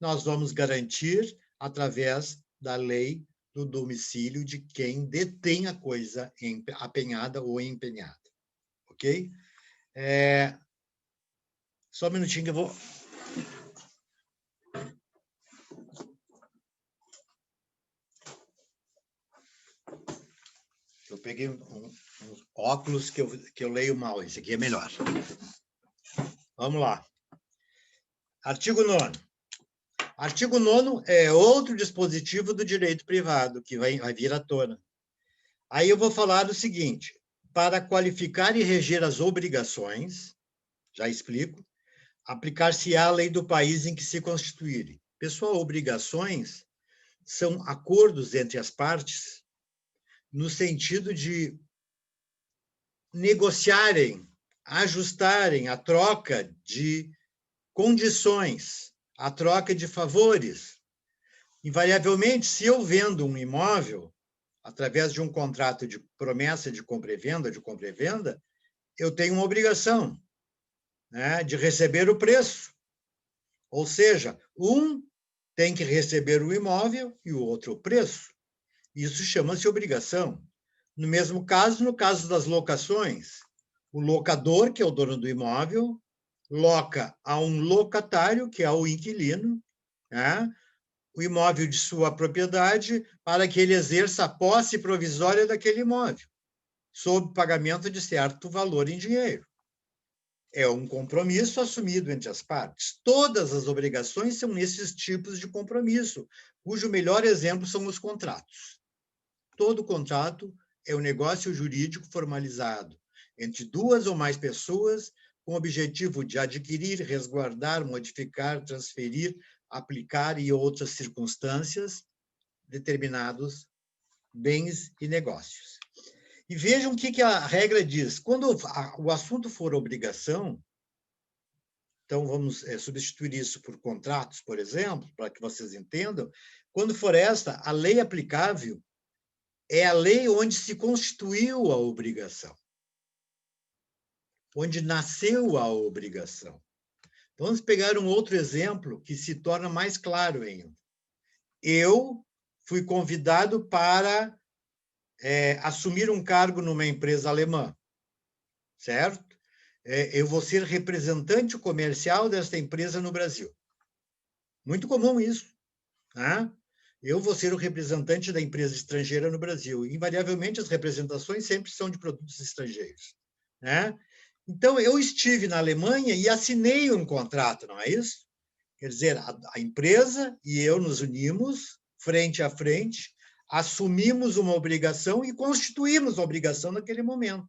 nós vamos garantir através da lei do domicílio de quem detém a coisa apenhada ou empenhada. Ok? Só um minutinho que eu vou... Eu peguei uns óculos que eu leio mal, esse aqui é melhor. Vamos lá. Artigo 9º. Artigo 9º é outro dispositivo do direito privado que vai vir à tona. Aí eu vou falar o seguinte: para qualificar e reger as obrigações, já explico, aplicar-se-á a lei do país em que se constituírem. Pessoal, obrigações são acordos entre as partes no sentido de negociarem, ajustarem a troca de condições, a troca de favores. Invariavelmente, se eu vendo um imóvel através de um contrato de promessa de compra e venda, eu tenho uma obrigação, né, de receber o preço. Ou seja, um tem que receber o imóvel e o outro o preço. Isso chama-se obrigação. No mesmo caso, no caso das locações, o locador, que é o dono do imóvel, loca a um locatário, que é o inquilino, né, o imóvel de sua propriedade para que ele exerça a posse provisória daquele imóvel, sob pagamento de certo valor em dinheiro. É um compromisso assumido entre as partes. Todas as obrigações são nesses tipos de compromisso, cujo melhor exemplo são os contratos. Todo contrato é um negócio jurídico formalizado entre duas ou mais pessoas com o objetivo de adquirir, resguardar, modificar, transferir, aplicar e outras circunstâncias determinados bens e negócios. E vejam o que a regra diz. Quando o assunto for obrigação, então vamos substituir isso por contratos, por exemplo, para que vocês entendam. Quando for esta, a lei aplicável é a lei onde se constituiu a obrigação, onde nasceu a obrigação. Vamos pegar um outro exemplo que se torna mais claro ainda. Eu fui convidado para assumir um cargo numa empresa alemã, certo? Eu vou ser representante comercial desta empresa no Brasil. Muito comum isso, né? Eu vou ser o representante da empresa estrangeira no Brasil. Invariavelmente, as representações sempre são de produtos estrangeiros, né? Então, eu estive na Alemanha e assinei um contrato, não é isso? Quer dizer, a empresa e eu nos unimos, frente a frente, assumimos uma obrigação e constituímos a obrigação naquele momento.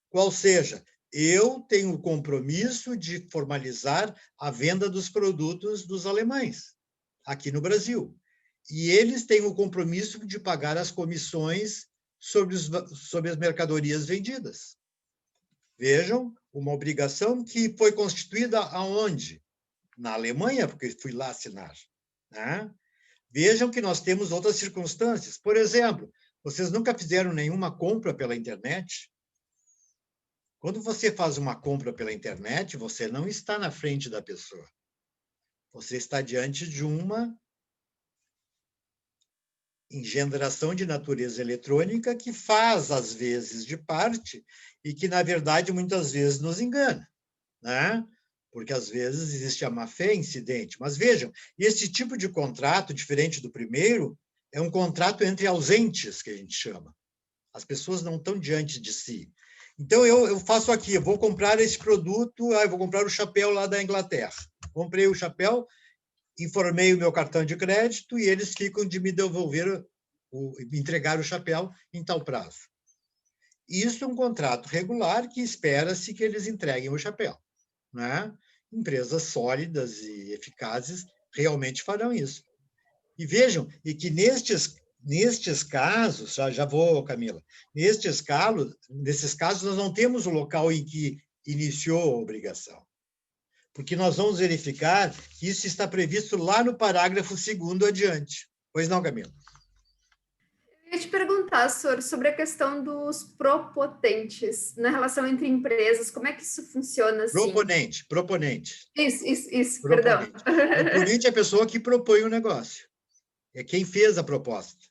Qual seja, eu tenho o compromisso de formalizar a venda dos produtos dos alemães, aqui no Brasil. E eles têm o compromisso de pagar as comissões sobre as mercadorias vendidas. Vejam, uma obrigação que foi constituída aonde? Na Alemanha, porque fui lá assinar, né? Vejam que nós temos outras circunstâncias. Por exemplo, vocês nunca fizeram nenhuma compra pela internet? Quando você faz uma compra pela internet, você não está na frente da pessoa. Você está diante de uma engendração de natureza eletrônica que faz, às vezes, de parte e que, na verdade, muitas vezes nos engana, né? Porque, às vezes, existe a má-fé incidente. Mas, vejam, esse tipo de contrato, diferente do primeiro, é um contrato entre ausentes, que a gente chama. As pessoas não estão diante de si. Então, eu faço aqui, eu vou comprar esse produto, eu vou comprar o chapéu lá da Inglaterra. Comprei o chapéu, informei o meu cartão de crédito e eles ficam de me devolver, me entregar o chapéu em tal prazo. Isso é um contrato regular que espera-se que eles entreguem o chapéu, né? Empresas sólidas e eficazes realmente farão isso. E vejam, e que nestes casos, já vou, Camila, nesses casos, nós não temos o local em que iniciou a obrigação, porque nós vamos verificar que isso está previsto lá no parágrafo 2º adiante. Pois não, Camila? Eu ia te perguntar, senhor, sobre a questão dos propotentes na relação entre empresas, como é que isso funciona assim? Proponente. Isso, perdão. Proponente. Proponente é a pessoa que propõe o negócio. É quem fez a proposta,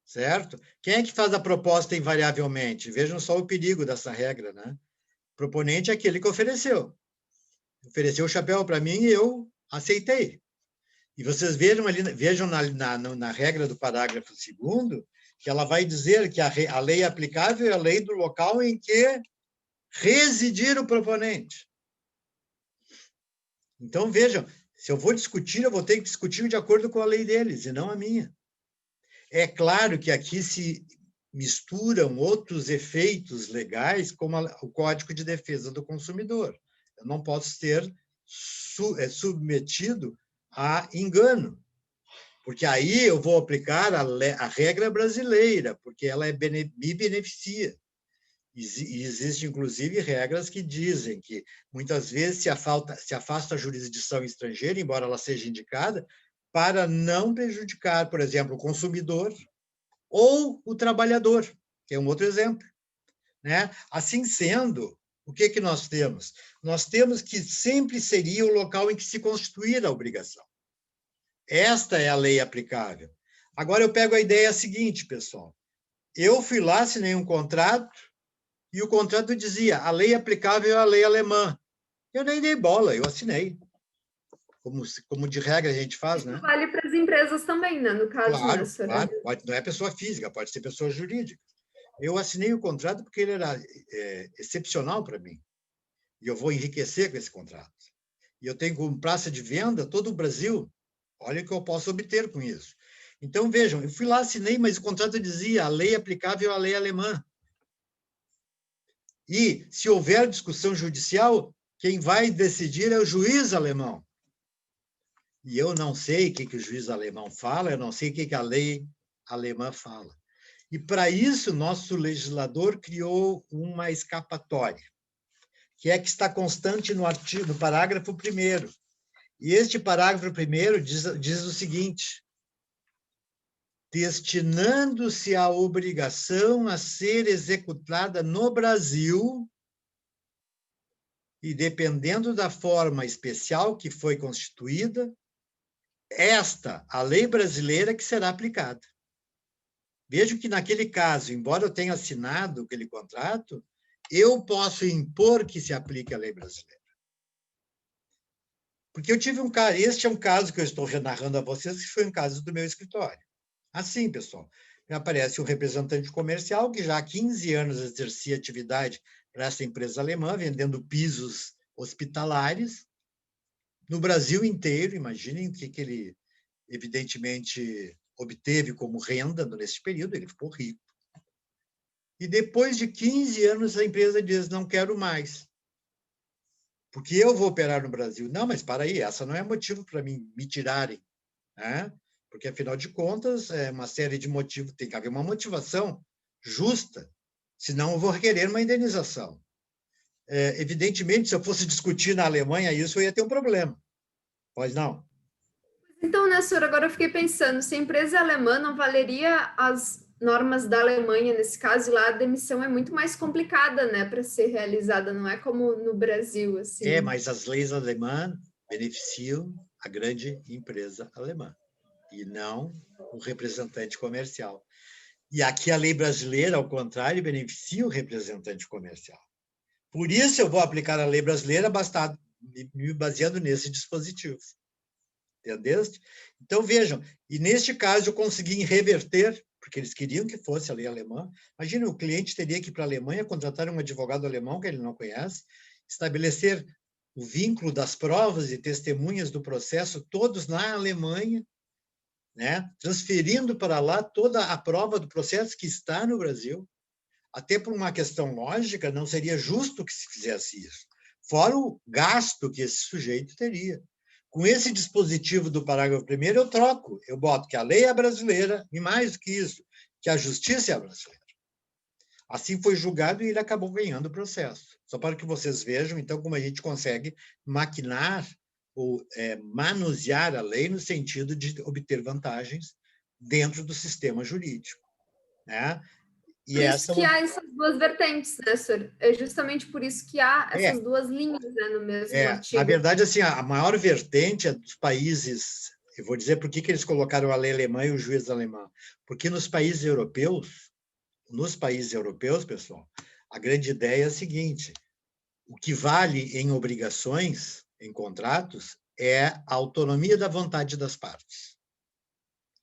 certo? Quem é que faz a proposta invariavelmente? Vejam só o perigo dessa regra, né? Proponente é aquele que ofereceu. Ofereceu o chapéu para mim e eu aceitei. E vocês vejam na regra do parágrafo 2º, que ela vai dizer que a lei aplicável é a lei do local em que residir o proponente. Então, vejam, se eu vou discutir, eu vou ter que discutir de acordo com a lei deles, e não a minha. É claro que aqui se misturam outros efeitos legais, como o Código de Defesa do Consumidor. Eu não posso ser submetido a engano, porque aí eu vou aplicar a regra brasileira, porque ela me beneficia. E existem, inclusive, regras que dizem que, muitas vezes, se afasta a jurisdição estrangeira, embora ela seja indicada, para não prejudicar, por exemplo, o consumidor ou o trabalhador, que é um outro exemplo, né? Assim sendo, o que nós temos? Nós temos que sempre seria o local em que se constituir a obrigação. Esta é a lei aplicável. Agora, eu pego a ideia seguinte, pessoal. Eu fui lá, assinei um contrato, e o contrato dizia, a lei aplicável é a lei alemã. Eu nem dei bola, eu assinei. Como de regra a gente faz, né? Isso vale para as empresas também, né? No caso, né, Claro, senhora? claro. Não é pessoa física, pode ser pessoa jurídica. Eu assinei o contrato porque ele era excepcional para mim. E eu vou enriquecer com esse contrato. E eu tenho como praça de venda todo o Brasil. Olha o que eu posso obter com isso. Então, vejam, eu fui lá, assinei, mas o contrato dizia a lei aplicável à lei alemã. E, se houver discussão judicial, quem vai decidir é o juiz alemão. E eu não sei o que o juiz alemão fala, eu não sei o que a lei alemã fala. E, para isso, nosso legislador criou uma escapatória, que é que está constante no artigo, no parágrafo 1º. E este parágrafo 1º diz o seguinte: destinando-se a obrigação a ser executada no Brasil e dependendo da forma especial que foi constituída, a lei brasileira que será aplicada. Vejo que, naquele caso, embora eu tenha assinado aquele contrato, eu posso impor que se aplique a lei brasileira. Porque eu tive um caso, este é um caso que eu estou narrando a vocês, que foi um caso do meu escritório. Assim, pessoal, me aparece um representante comercial que já há 15 anos exercia atividade para essa empresa alemã, vendendo pisos hospitalares no Brasil inteiro. Imaginem o que ele, evidentemente, obteve como renda nesse período, ele ficou rico. E depois de 15 anos, a empresa diz, não quero mais, porque eu vou operar no Brasil. Não, mas para aí, essa não é motivo para me tirarem, né? Porque, afinal de contas, é uma série de motivos, tem que haver uma motivação justa, senão eu vou requerer uma indenização. Evidentemente, se eu fosse discutir na Alemanha isso, eu ia ter um problema. Pois não? Então, né, senhor, agora eu fiquei pensando, se a empresa é alemã, não valeria as normas da Alemanha, nesse caso, e lá a demissão é muito mais complicada, né, para ser realizada, não é como no Brasil, assim. Mas as leis alemãs beneficiam a grande empresa alemã, e não o representante comercial. E aqui a lei brasileira, ao contrário, beneficia o representante comercial. Por isso eu vou aplicar a lei brasileira me baseando nesse dispositivo. Entendeste? Então, vejam, e neste caso eu consegui reverter, porque eles queriam que fosse a lei alemã. Imagina, o cliente teria que ir para a Alemanha, contratar um advogado alemão que ele não conhece, estabelecer o vínculo das provas e testemunhas do processo, todos na Alemanha, né? Transferindo para lá toda a prova do processo que está no Brasil. Até por uma questão lógica, não seria justo que se fizesse isso. Fora o gasto que esse sujeito teria. Com esse dispositivo do parágrafo 1º, eu troco. Eu boto que a lei é brasileira, e mais do que isso, que a justiça é brasileira. Assim foi julgado e ele acabou ganhando o processo. Só para que vocês vejam, então, como a gente consegue maquinar ou manusear a lei no sentido de obter vantagens dentro do sistema jurídico, né? Por isso que há essas duas vertentes, né, senhor? É justamente por isso que há essas duas linhas, né, no mesmo artigo. Na verdade, assim, a maior vertente é dos países, eu vou dizer por que eles colocaram a lei alemã e o juiz alemão. Porque nos países europeus, pessoal, a grande ideia é a seguinte: o que vale em obrigações, em contratos, é a autonomia da vontade das partes.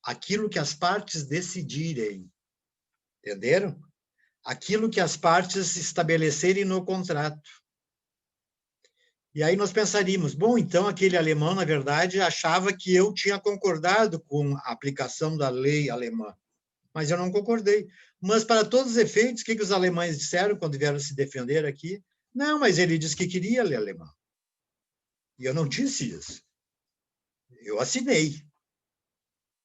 Aquilo que as partes decidirem, entenderam? Aquilo que as partes estabelecerem no contrato. E aí nós pensaríamos, bom, então aquele alemão, na verdade, achava que eu tinha concordado com a aplicação da lei alemã, mas eu não concordei. Mas, para todos os efeitos, o que os alemães disseram quando vieram se defender aqui? Não, mas ele disse que queria a lei alemã. E eu não disse isso. Eu assinei.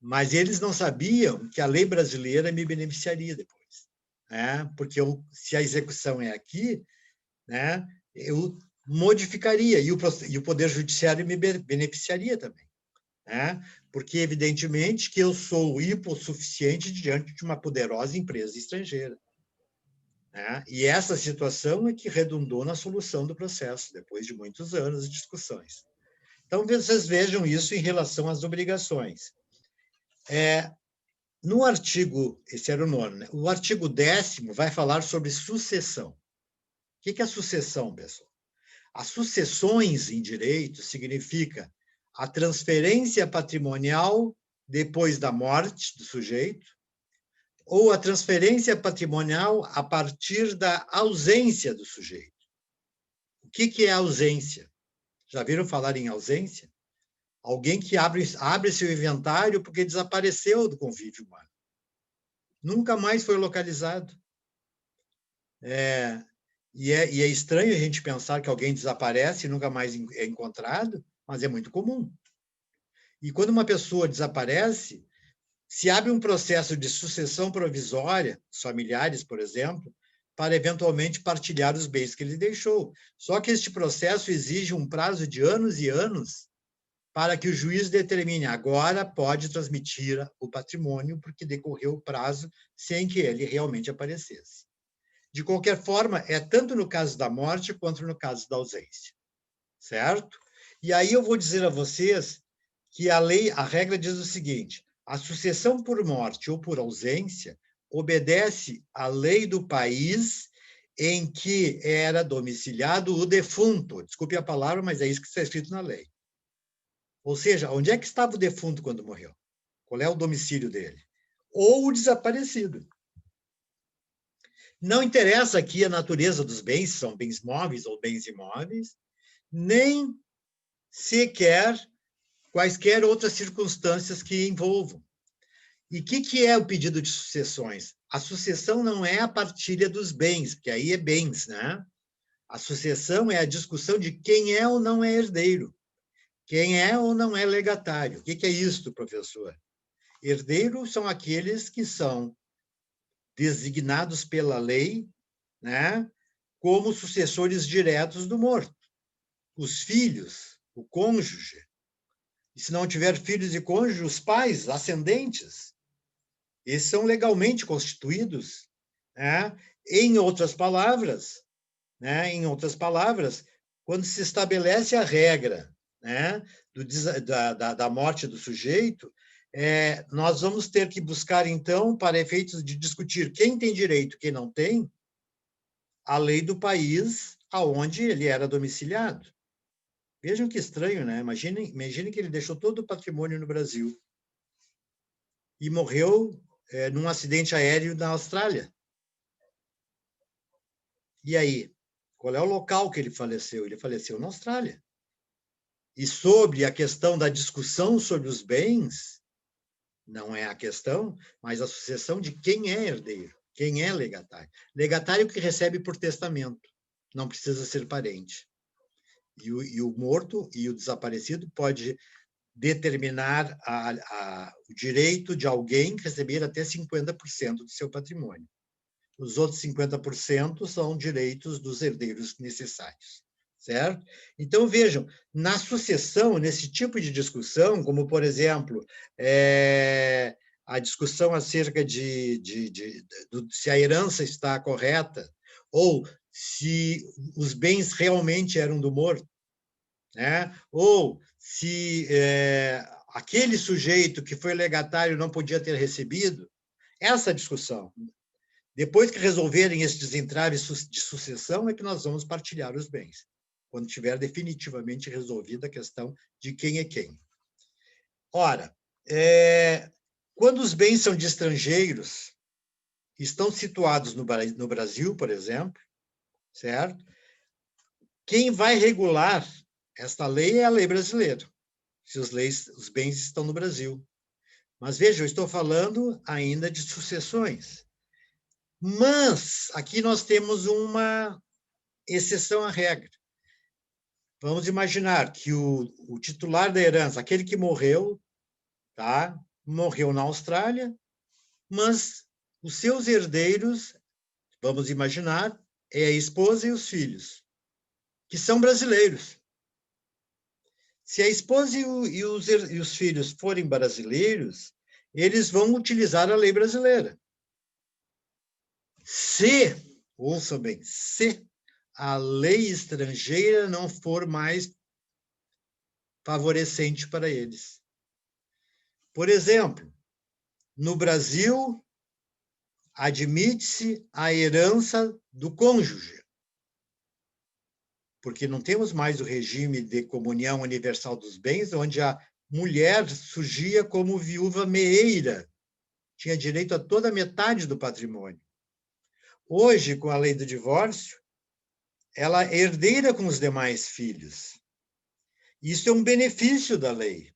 Mas eles não sabiam que a lei brasileira me beneficiaria depois, né? Porque se a execução é aqui, né, eu modificaria, e o Poder Judiciário me beneficiaria também, né? Porque, evidentemente, que eu sou hipossuficiente diante de uma poderosa empresa estrangeira, né? E essa situação é que redundou na solução do processo, depois de muitos anos de discussões. Então, vocês vejam isso em relação às obrigações. No artigo, esse era o 9º, né? O artigo 10º vai falar sobre sucessão. O que é a sucessão, pessoal? As sucessões em direito significa a transferência patrimonial depois da morte do sujeito ou a transferência patrimonial a partir da ausência do sujeito. O que é ausência? Já viram falar em ausência? Alguém que abre seu inventário porque desapareceu do convívio humano. Nunca mais foi localizado. E é estranho a gente pensar que alguém desaparece e nunca mais é encontrado, mas é muito comum. E quando uma pessoa desaparece, se abre um processo de sucessão provisória, os familiares, por exemplo, para eventualmente partilhar os bens que ele deixou. Só que este processo exige um prazo de anos e anos para que o juiz determine agora pode transmitir o patrimônio, porque decorreu o prazo sem que ele realmente aparecesse. De qualquer forma, é tanto no caso da morte quanto no caso da ausência, certo? E aí eu vou dizer a vocês que a regra diz o seguinte: a sucessão por morte ou por ausência obedece à lei do país em que era domiciliado o defunto. Desculpe a palavra, mas é isso que está escrito na lei. Ou seja, onde é que estava o defunto quando morreu? Qual é o domicílio dele? Ou o desaparecido. Não interessa aqui a natureza dos bens, se são bens móveis ou bens imóveis, nem sequer quaisquer outras circunstâncias que envolvam. E o que é o pedido de sucessões? A sucessão não é a partilha dos bens, porque aí é bens, né? A sucessão é a discussão de quem é ou não é herdeiro, quem é ou não é legatário. O que é isto, professor? Herdeiros são aqueles que são designados pela lei, né, como sucessores diretos do morto. Os filhos, o cônjuge. E se não tiver filhos e cônjuge, os pais, ascendentes. Esses são legalmente constituídos. Né? Em outras palavras, quando se estabelece a regra, né, da morte do sujeito, nós vamos ter que buscar, então, para efeitos de discutir quem tem direito e quem não tem, a lei do país aonde ele era domiciliado. Vejam que estranho, né? Imaginem que ele deixou todo o patrimônio no Brasil e morreu num acidente aéreo na Austrália. E aí? Qual é o local que ele faleceu? Ele faleceu na Austrália. E sobre a questão da discussão sobre os bens, não é a questão, mas a sucessão de quem é herdeiro, quem é legatário. Legatário que recebe por testamento, não precisa ser parente. E o morto e o desaparecido pode determinar o direito de alguém receber até 50% do seu patrimônio. Os outros 50% são direitos dos herdeiros necessários, certo? Então, vejam, na sucessão, nesse tipo de discussão, como, por exemplo, a discussão acerca de se a herança está correta ou se os bens realmente eram do morto, né? Ou se aquele sujeito que foi legatário não podia ter recebido, essa discussão. Depois que resolverem esses entraves de sucessão, é que nós vamos partilhar os bens, quando tiver definitivamente resolvida a questão de quem é quem. Ora, quando os bens são de estrangeiros, estão situados no Brasil, por exemplo, certo? Quem vai regular esta lei é a lei brasileira, se os bens estão no Brasil. Mas veja, eu estou falando ainda de sucessões. Mas aqui nós temos uma exceção à regra. Vamos imaginar que o titular da herança, aquele que morreu, tá? Morreu na Austrália, mas os seus herdeiros, vamos imaginar, é a esposa e os filhos, que são brasileiros. Se a esposa e os filhos forem brasileiros, eles vão utilizar a lei brasileira. Ouçam bem, se a lei estrangeira não for mais favorecente para eles. Por exemplo, no Brasil, admite-se a herança do cônjuge, porque não temos mais o regime de comunhão universal dos bens, onde a mulher surgia como viúva meeira, tinha direito a toda a metade do patrimônio. Hoje, com a lei do divórcio, ela é herdeira com os demais filhos. Isso é um benefício da lei.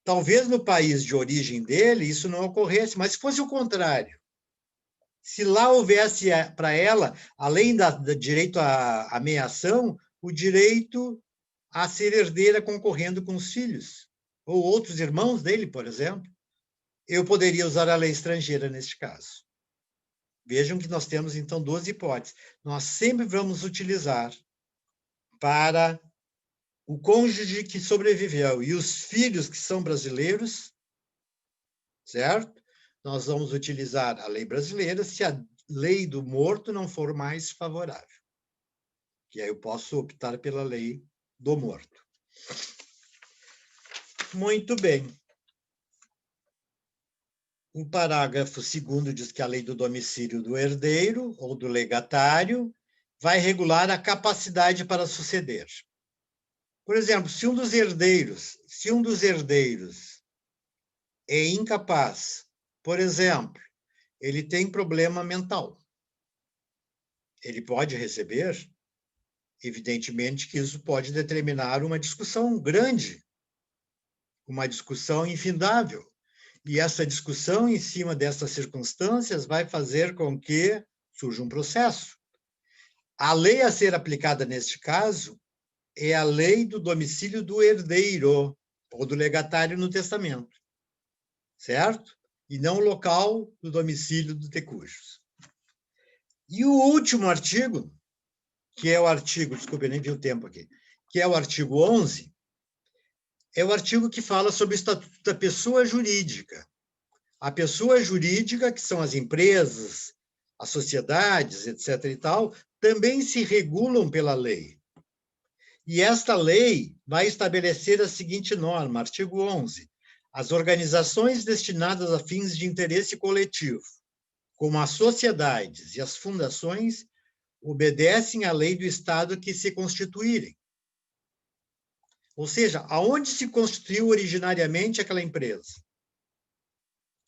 Talvez no país de origem dele isso não ocorresse, mas se fosse o contrário, se lá houvesse para ela, além do direito à meação, o direito a ser herdeira concorrendo com os filhos, ou outros irmãos dele, por exemplo, eu poderia usar a lei estrangeira neste caso. Vejam que nós temos, então, 2 hipóteses. Nós sempre vamos utilizar para o cônjuge que sobreviveu e os filhos que são brasileiros, certo? Nós vamos utilizar a lei brasileira se a lei do morto não for mais favorável. Que aí eu posso optar pela lei do morto. Muito bem. O parágrafo 2º diz que a lei do domicílio do herdeiro ou do legatário vai regular a capacidade para suceder. Por exemplo, se um dos herdeiros é incapaz, por exemplo, ele tem problema mental, ele pode receber? Evidentemente que isso pode determinar uma discussão grande, uma discussão infindável. E essa discussão, em cima dessas circunstâncias, vai fazer com que surja um processo. A lei a ser aplicada neste caso é a lei do domicílio do herdeiro ou do legatário no testamento, certo? E não o local do domicílio do decujus. E o último artigo, que é o artigo, desculpa, eu nem vi o tempo aqui, que é o artigo 11, é o artigo que fala sobre o Estatuto da Pessoa Jurídica. A pessoa jurídica, que são as empresas, as sociedades, etc. e tal, também se regulam pela lei. E esta lei vai estabelecer a seguinte norma, artigo 11. As organizações destinadas a fins de interesse coletivo, como as sociedades e as fundações, obedecem à lei do Estado que se constituírem. Ou seja, aonde se constituiu originariamente aquela empresa?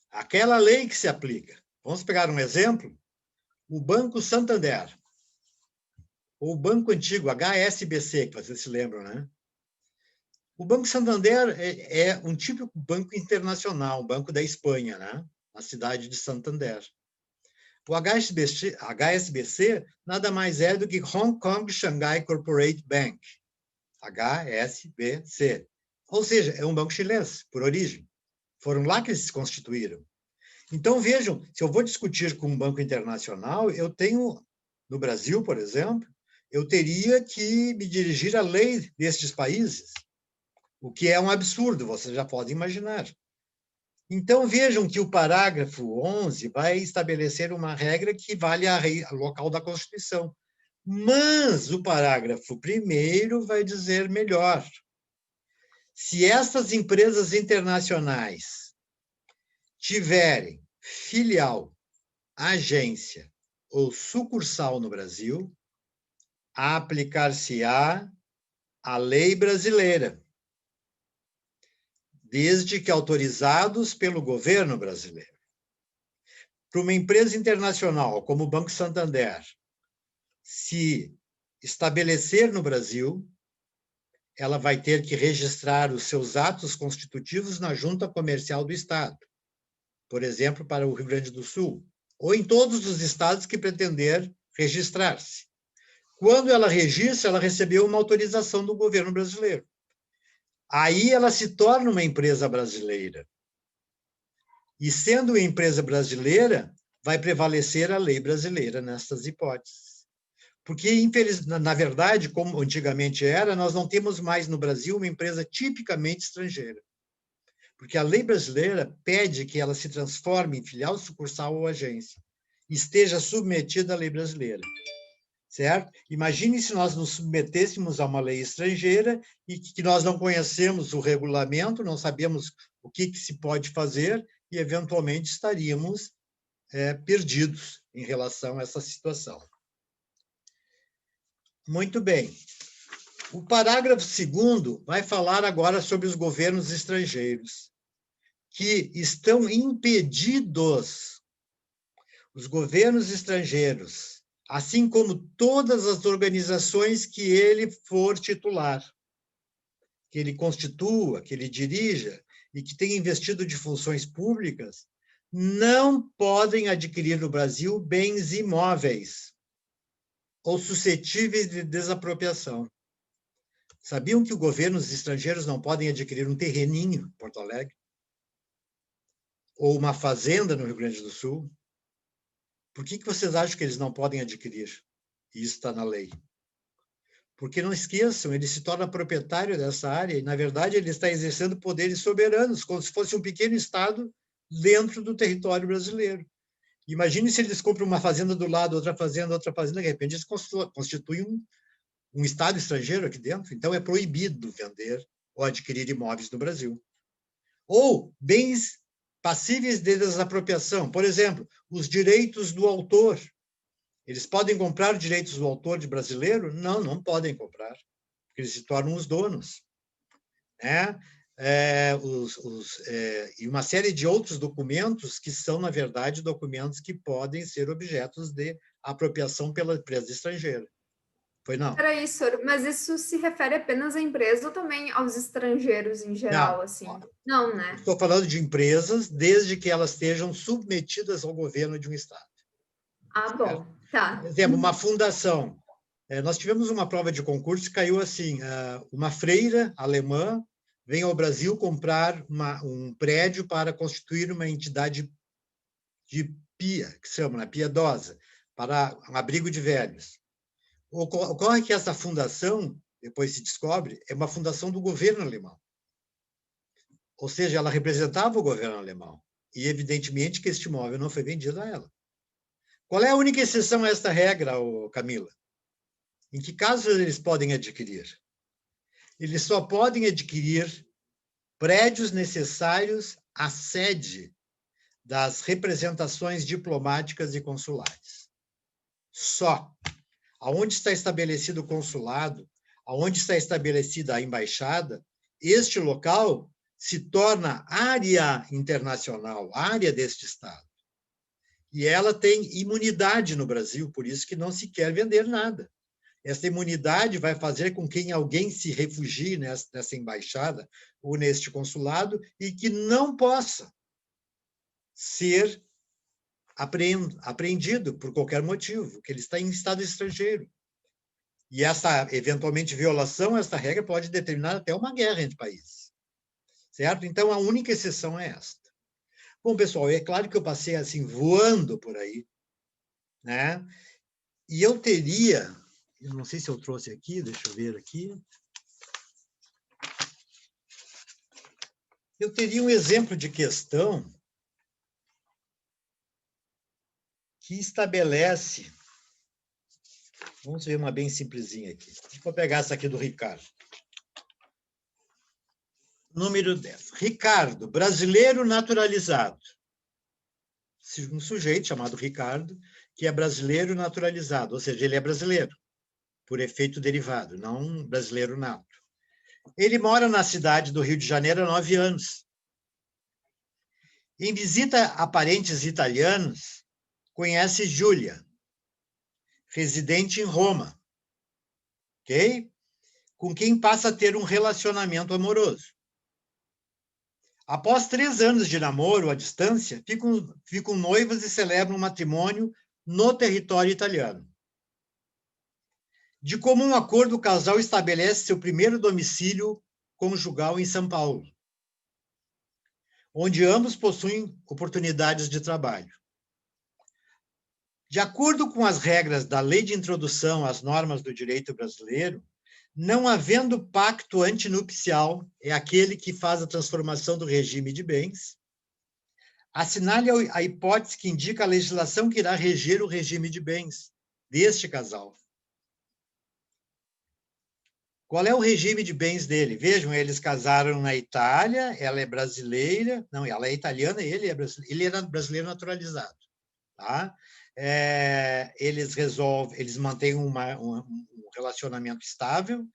Aquela lei que se aplica. Vamos pegar um exemplo? O Banco Santander, ou o Banco Antigo, HSBC, que vocês se lembram, né? O Banco Santander é um típico banco internacional, um banco da Espanha, né? Na cidade de Santander. O HSBC nada mais é do que Hong Kong Shanghai Corporate Bank, HSBC. Ou seja, é um banco chinês, por origem. Foram lá que eles se constituíram. Então, vejam, se eu vou discutir com um banco internacional, eu tenho, no Brasil, por exemplo, eu teria que me dirigir à lei destes países, o que é um absurdo, vocês já podem imaginar. Então, vejam que o parágrafo 11 vai estabelecer uma regra que vale ao local da Constituição. Mas o parágrafo 1º vai dizer melhor. Se essas empresas internacionais tiverem filial, agência ou sucursal no Brasil, aplicar-se-á a lei brasileira, desde que autorizados pelo governo brasileiro. Para uma empresa internacional, como o Banco Santander, se estabelecer no Brasil, ela vai ter que registrar os seus atos constitutivos na Junta Comercial do Estado, por exemplo, para o Rio Grande do Sul, ou em todos os estados que pretender registrar-se. Quando ela registra, ela recebeu uma autorização do governo brasileiro. Aí ela se torna uma empresa brasileira. E sendo uma empresa brasileira, vai prevalecer a lei brasileira nessas hipóteses. Porque, na verdade, como antigamente era, nós não temos mais no Brasil uma empresa tipicamente estrangeira. Porque a lei brasileira pede que ela se transforme em filial, sucursal ou agência, e esteja submetida à lei brasileira. Certo? Imagine se nós nos submetêssemos a uma lei estrangeira e que nós não conhecemos o regulamento, não sabemos o que se pode fazer e, eventualmente, estaríamos perdidos em relação a essa situação. Muito bem. O parágrafo 2º vai falar agora sobre os governos estrangeiros, que estão impedidos, os governos estrangeiros, assim como todas as organizações que ele for titular, que ele constitua, que ele dirija e que tenha investido de funções públicas, não podem adquirir no Brasil bens imóveis ou suscetíveis de desapropriação. Sabiam que os governos estrangeiros não podem adquirir um terreninho em Porto Alegre? Ou uma fazenda no Rio Grande do Sul? Por que vocês acham que eles não podem adquirir? Isso está na lei. Porque não esqueçam, ele se torna proprietário dessa área e, na verdade, ele está exercendo poderes soberanos, como se fosse um pequeno estado dentro do território brasileiro. Imagine se eles compram uma fazenda do lado, outra fazenda, de repente eles constituem um estado estrangeiro aqui dentro. Então, é proibido vender ou adquirir imóveis no Brasil. Ou bens passíveis de desapropriação. Por exemplo, os direitos do autor. Eles podem comprar direitos do autor de brasileiro? Não, não podem comprar, porque eles se tornam os donos. Né? E uma série de outros documentos que são, na verdade, documentos que podem ser objetos de apropriação pela empresa estrangeira. Foi não? Era isso, mas isso se refere apenas à empresa ou também aos estrangeiros em geral, Não. assim? Não, né? Estou falando de empresas, desde que elas estejam submetidas ao governo de um Estado. Ah, bom, tá. Por exemplo, uma fundação. Nós tivemos uma prova de concurso que caiu assim, uma freira alemã vem ao Brasil comprar um prédio para constituir uma entidade de pia, que se chama, né, piedosa, para um abrigo de velhos. Ocorre que essa fundação, depois se descobre, é uma fundação do governo alemão. Ou seja, ela representava o governo alemão. E, evidentemente, que este imóvel não foi vendido a ela. Qual é a única exceção a esta regra, Camila? Em que casos eles podem adquirir? Eles só podem adquirir prédios necessários à sede das representações diplomáticas e consulares. Só. Aonde está estabelecido o consulado, aonde está estabelecida a embaixada, este local se torna área internacional, área deste Estado. E ela tem imunidade no Brasil, por isso que não se quer vender nada. Essa imunidade vai fazer com que alguém se refugie nessa embaixada ou neste consulado e que não possa ser apreendido por qualquer motivo, que ele está em estado estrangeiro. E essa, eventualmente, violação, essa regra pode determinar até uma guerra entre países. Certo? Então, a única exceção é esta. Bom, pessoal, é claro que eu passei assim, voando por aí, né? E eu teria, eu não sei se eu trouxe aqui, deixa eu ver aqui. Eu teria um exemplo de questão que estabelece, vamos ver uma bem simplesinha aqui. Vou pegar essa aqui do Ricardo. Número 10. Ricardo, brasileiro naturalizado. Um sujeito chamado Ricardo, que é brasileiro naturalizado, ou seja, ele é brasileiro, por efeito derivado, não um brasileiro nato. Ele mora na cidade do Rio de Janeiro há 9 anos. Em visita a parentes italianos, conhece Júlia, residente em Roma, ok? Com quem passa a ter um relacionamento amoroso. Após 3 anos de namoro à distância, ficam noivos e celebram um matrimônio no território italiano. De comum acordo, o casal estabelece seu primeiro domicílio conjugal em São Paulo, onde ambos possuem oportunidades de trabalho. De acordo com as regras da Lei de Introdução às Normas do Direito Brasileiro, não havendo pacto antinupcial, é aquele que faz a transformação do regime de bens, assinale a hipótese que indica a legislação que irá reger o regime de bens deste casal. Qual é o regime de bens dele? Vejam, eles casaram na Itália, ela é brasileira, não, ela é italiana, ele era brasileiro naturalizado. Tá? Eles mantêm um relacionamento estável,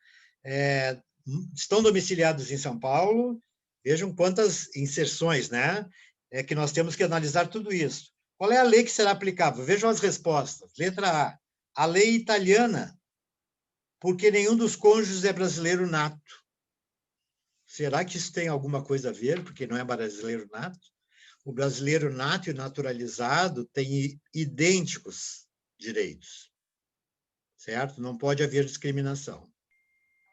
estão domiciliados em São Paulo. Vejam quantas inserções, né? Que nós temos que analisar tudo isso. Qual é a lei que será aplicável? Vejam as respostas. Letra A lei italiana, porque nenhum dos cônjuges é brasileiro nato. Será que isso tem alguma coisa a ver, porque não é brasileiro nato? o brasileiro nato e naturalizado têm idênticos direitos, certo? Não pode haver discriminação.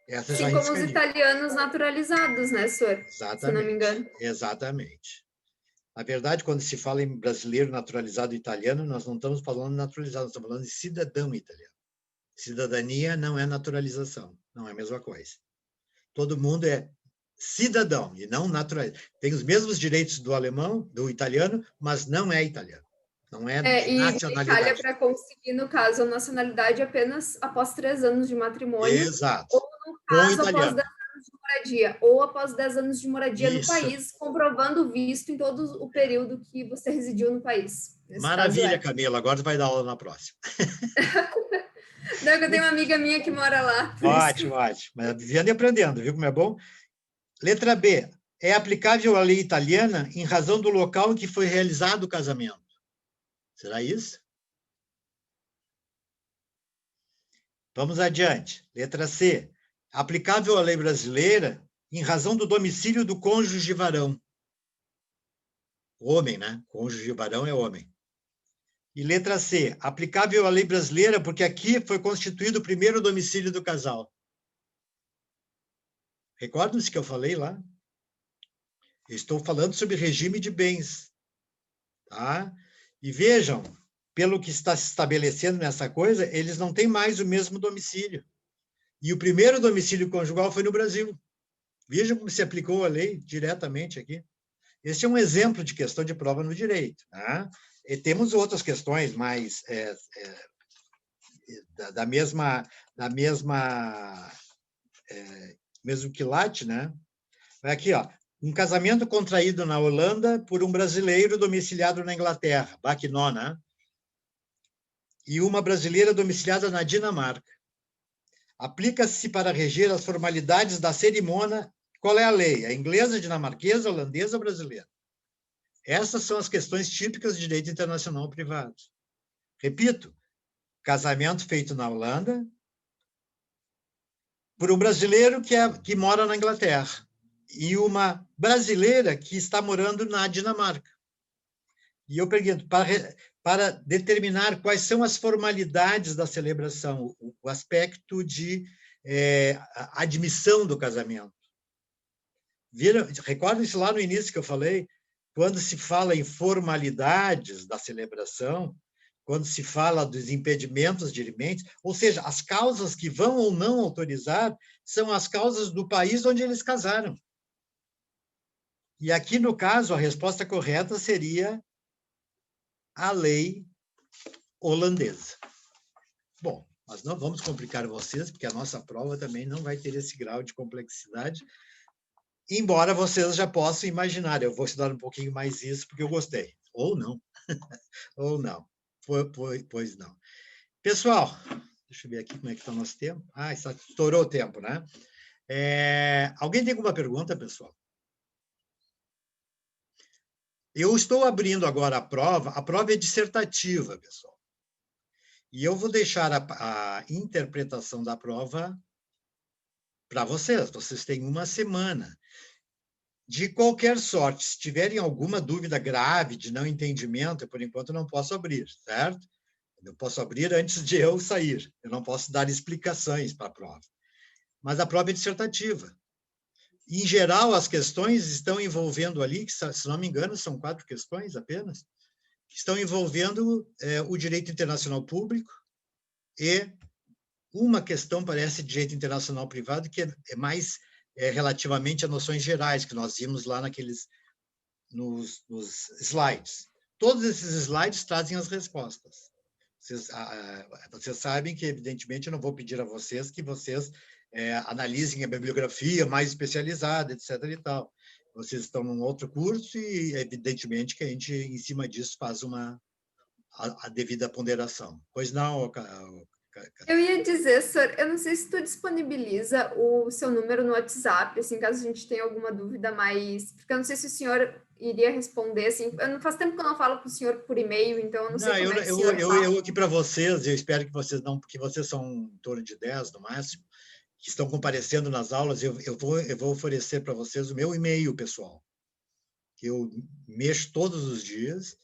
Essa já Assim como os arriscaria. italianos naturalizados, né, senhor? Se eu não me Exatamente, engano. exatamente. Na verdade, quando se fala em brasileiro naturalizado italiano, nós não estamos falando de naturalizado, nós estamos falando de cidadão italiano. Cidadania não é naturalização, não é a mesma coisa. Todo mundo é cidadão e não naturalizado. Tem os mesmos direitos do alemão, do italiano, mas não é italiano. Não é de E na Itália, nacionalidade. para conseguir, no caso, a nacionalidade apenas após 3 anos de matrimônio, Exato. ou, no Com caso, após italiano. 10 anos de moradia, ou após 10 anos de moradia no Isso. país, comprovando o visto em todo o período que você residiu no país. Nesse Maravilha, caso Camila. Agora você vai dar aula na próxima. Não, eu tenho uma amiga minha que mora lá. Ótimo, ótimo. Mas vivendo e aprendendo, viu como é bom? Letra B. É aplicável à lei italiana em razão do local em que foi realizado o casamento. Será isso? Vamos adiante. Letra C. Aplicável à lei brasileira em razão do domicílio do cônjuge varão. Homem, né? Cônjuge varão é homem. E letra C. Aplicável à lei brasileira porque aqui foi constituído o primeiro domicílio do casal. Recordam-se que eu falei lá? Eu estou falando sobre regime de bens. Tá? E vejam, pelo que está se estabelecendo nessa coisa, eles não têm mais o mesmo domicílio. E o primeiro domicílio conjugal foi no Brasil. Vejam como se aplicou a lei diretamente aqui. Este é um exemplo de questão de prova no direito. Tá? E temos outras questões mais da mesma mesmo quilate, né? Aqui, ó, um casamento contraído na Holanda por um brasileiro domiciliado na Inglaterra, Baquinó, né? E uma brasileira domiciliada na Dinamarca. Aplica-se para reger as formalidades da cerimônia. Qual é a lei? A inglesa, dinamarquesa, holandesa ou brasileira? Essas são as questões típicas de direito internacional privado. Repito, casamento feito na Holanda por um brasileiro que mora na Inglaterra e uma brasileira que está morando na Dinamarca. E eu pergunto, para determinar quais são as formalidades da celebração, o aspecto de admissão do casamento. Recordem-se lá no início que eu falei, quando se fala em formalidades da celebração, quando se fala dos impedimentos dirimentes, ou seja, as causas que vão ou não autorizar são as causas do país onde eles casaram. E aqui, no caso, a resposta correta seria a lei holandesa. Bom, nós não vamos complicar vocês, porque a nossa prova também não vai ter esse grau de complexidade, embora vocês já possam imaginar. Eu vou estudar um pouquinho mais isso, porque eu gostei. Ou não. Ou não. Pois não. Pessoal, deixa eu ver aqui como é que está o nosso tempo. Estourou o tempo, né? Alguém tem alguma pergunta, pessoal? Eu estou abrindo agora a prova é dissertativa, pessoal. E eu vou deixar a interpretação da prova para vocês. Vocês têm uma semana. De qualquer sorte, se tiverem alguma dúvida grave de não entendimento, por enquanto eu não posso abrir, certo? Eu posso abrir antes de eu sair. Eu não posso dar explicações para a prova. Mas a prova é dissertativa. Em geral, as questões estão envolvendo ali, que, se não me engano, são 4 questões apenas, que estão envolvendo o direito internacional público e uma questão, parece, de direito internacional privado, que é mais relativamente a noções gerais, que nós vimos lá nos slides. Todos esses slides trazem as respostas. Vocês sabem que, evidentemente, eu não vou pedir a vocês que vocês analisem a bibliografia mais especializada, etc. e tal. Vocês estão num outro curso e, evidentemente, que a gente, em cima disso, faz a devida ponderação. Pois não, Eu ia dizer, senhor, eu não sei se tu disponibiliza o seu número no WhatsApp, assim, caso a gente tenha alguma dúvida mais... Porque eu não sei se o senhor iria responder, assim... Não faz tempo que eu não falo com o senhor por e-mail, então eu não sei como é que o senhor fala. Eu aqui para vocês, eu espero que vocês não... Porque vocês são em torno de 10, no máximo, que estão comparecendo nas aulas, eu vou oferecer para vocês o meu e-mail, pessoal. que eu mexo todos os dias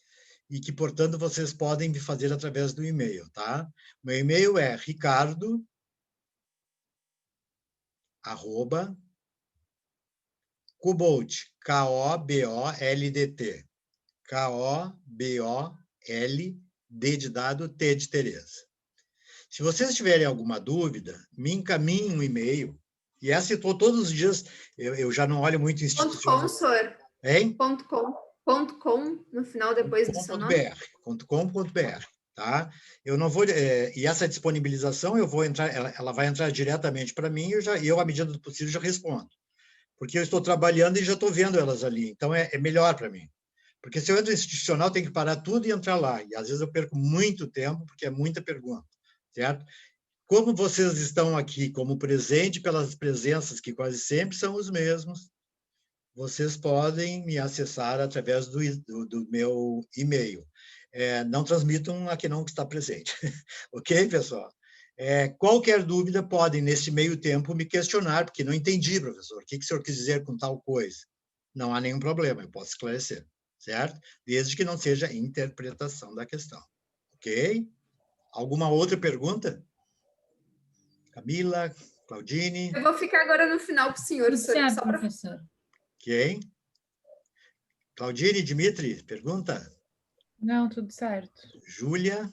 e que, portanto, vocês podem me fazer através do e-mail, tá? Meu e-mail é ricardo@Kobold, K-O-B-O-L-D-T, K-O-B-O-L-D de dado, T de Tereza. Se vocês tiverem alguma dúvida, me encaminhem um e-mail. E essa eu estou todos os dias, eu já não olho muito institucional. .com, senhor. Hein? .com, no final, depois do seu nome. .com.br, tá? Eu não vou... e essa disponibilização, eu vou entrar, ela vai entrar diretamente para mim e eu, à medida do possível, já respondo. Porque eu estou trabalhando e já estou vendo elas ali. Então, é melhor para mim. Porque se eu entro institucional, tem que parar tudo e entrar lá. E, às vezes, eu perco muito tempo, porque é muita pergunta. Certo? Como vocês estão aqui como presente pelas presenças que quase sempre são os mesmos, vocês podem me acessar através do meu e-mail. Não transmitam a quem não está presente. Ok, pessoal? Qualquer dúvida podem, nesse meio tempo, me questionar, porque não entendi, professor. O que o senhor quis dizer com tal coisa? Não há nenhum problema, eu posso esclarecer. Certo? Desde que não seja interpretação da questão. Ok? Alguma outra pergunta? Camila, Claudine? Eu vou ficar agora no final com o senhor. Tudo certo, pra... professor. Ok. Claudine, Dimitri, pergunta? Não, tudo certo. Júlia?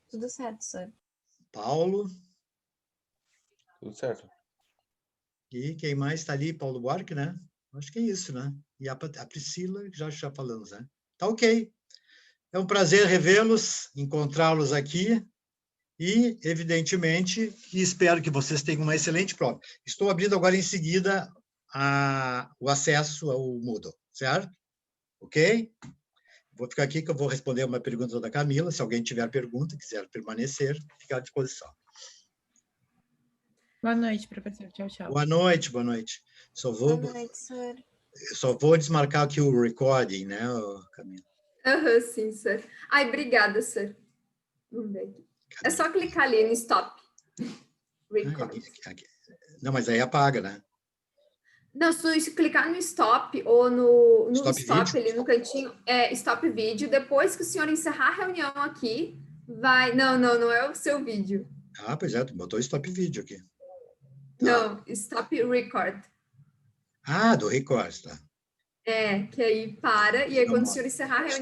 Tudo certo, senhor. Paulo? Tudo certo. E quem mais está ali? Paulo Buarque, né? Acho que é isso, né? E a Priscila, já falamos, né? Tá ok. É um prazer revê-los, encontrá-los aqui e, evidentemente, espero que vocês tenham uma excelente prova. Estou abrindo agora em seguida o acesso ao Moodle, certo? Ok? Vou ficar aqui que eu vou responder uma pergunta da Camila. Se alguém tiver pergunta, quiser permanecer, fica à disposição. Boa noite, professor. Tchau, tchau. Boa noite, boa noite. Boa noite, senhor. Só vou desmarcar aqui o recording, né, Camila? Sim, senhor. Ai, obrigada, senhor. Vamos ver aqui. É só clicar ali no stop. Record. Não, mas aí apaga, né? Não, se clicar no stop ou no stop vídeo? ali no cantinho, stop vídeo, depois que o senhor encerrar a reunião aqui, vai... Não é o seu vídeo. Ah, pois é, tu botou stop vídeo aqui. Tá. Não, stop record. Ah, do record, tá. Que aí para, e aí quando o senhor encerrar a reunião,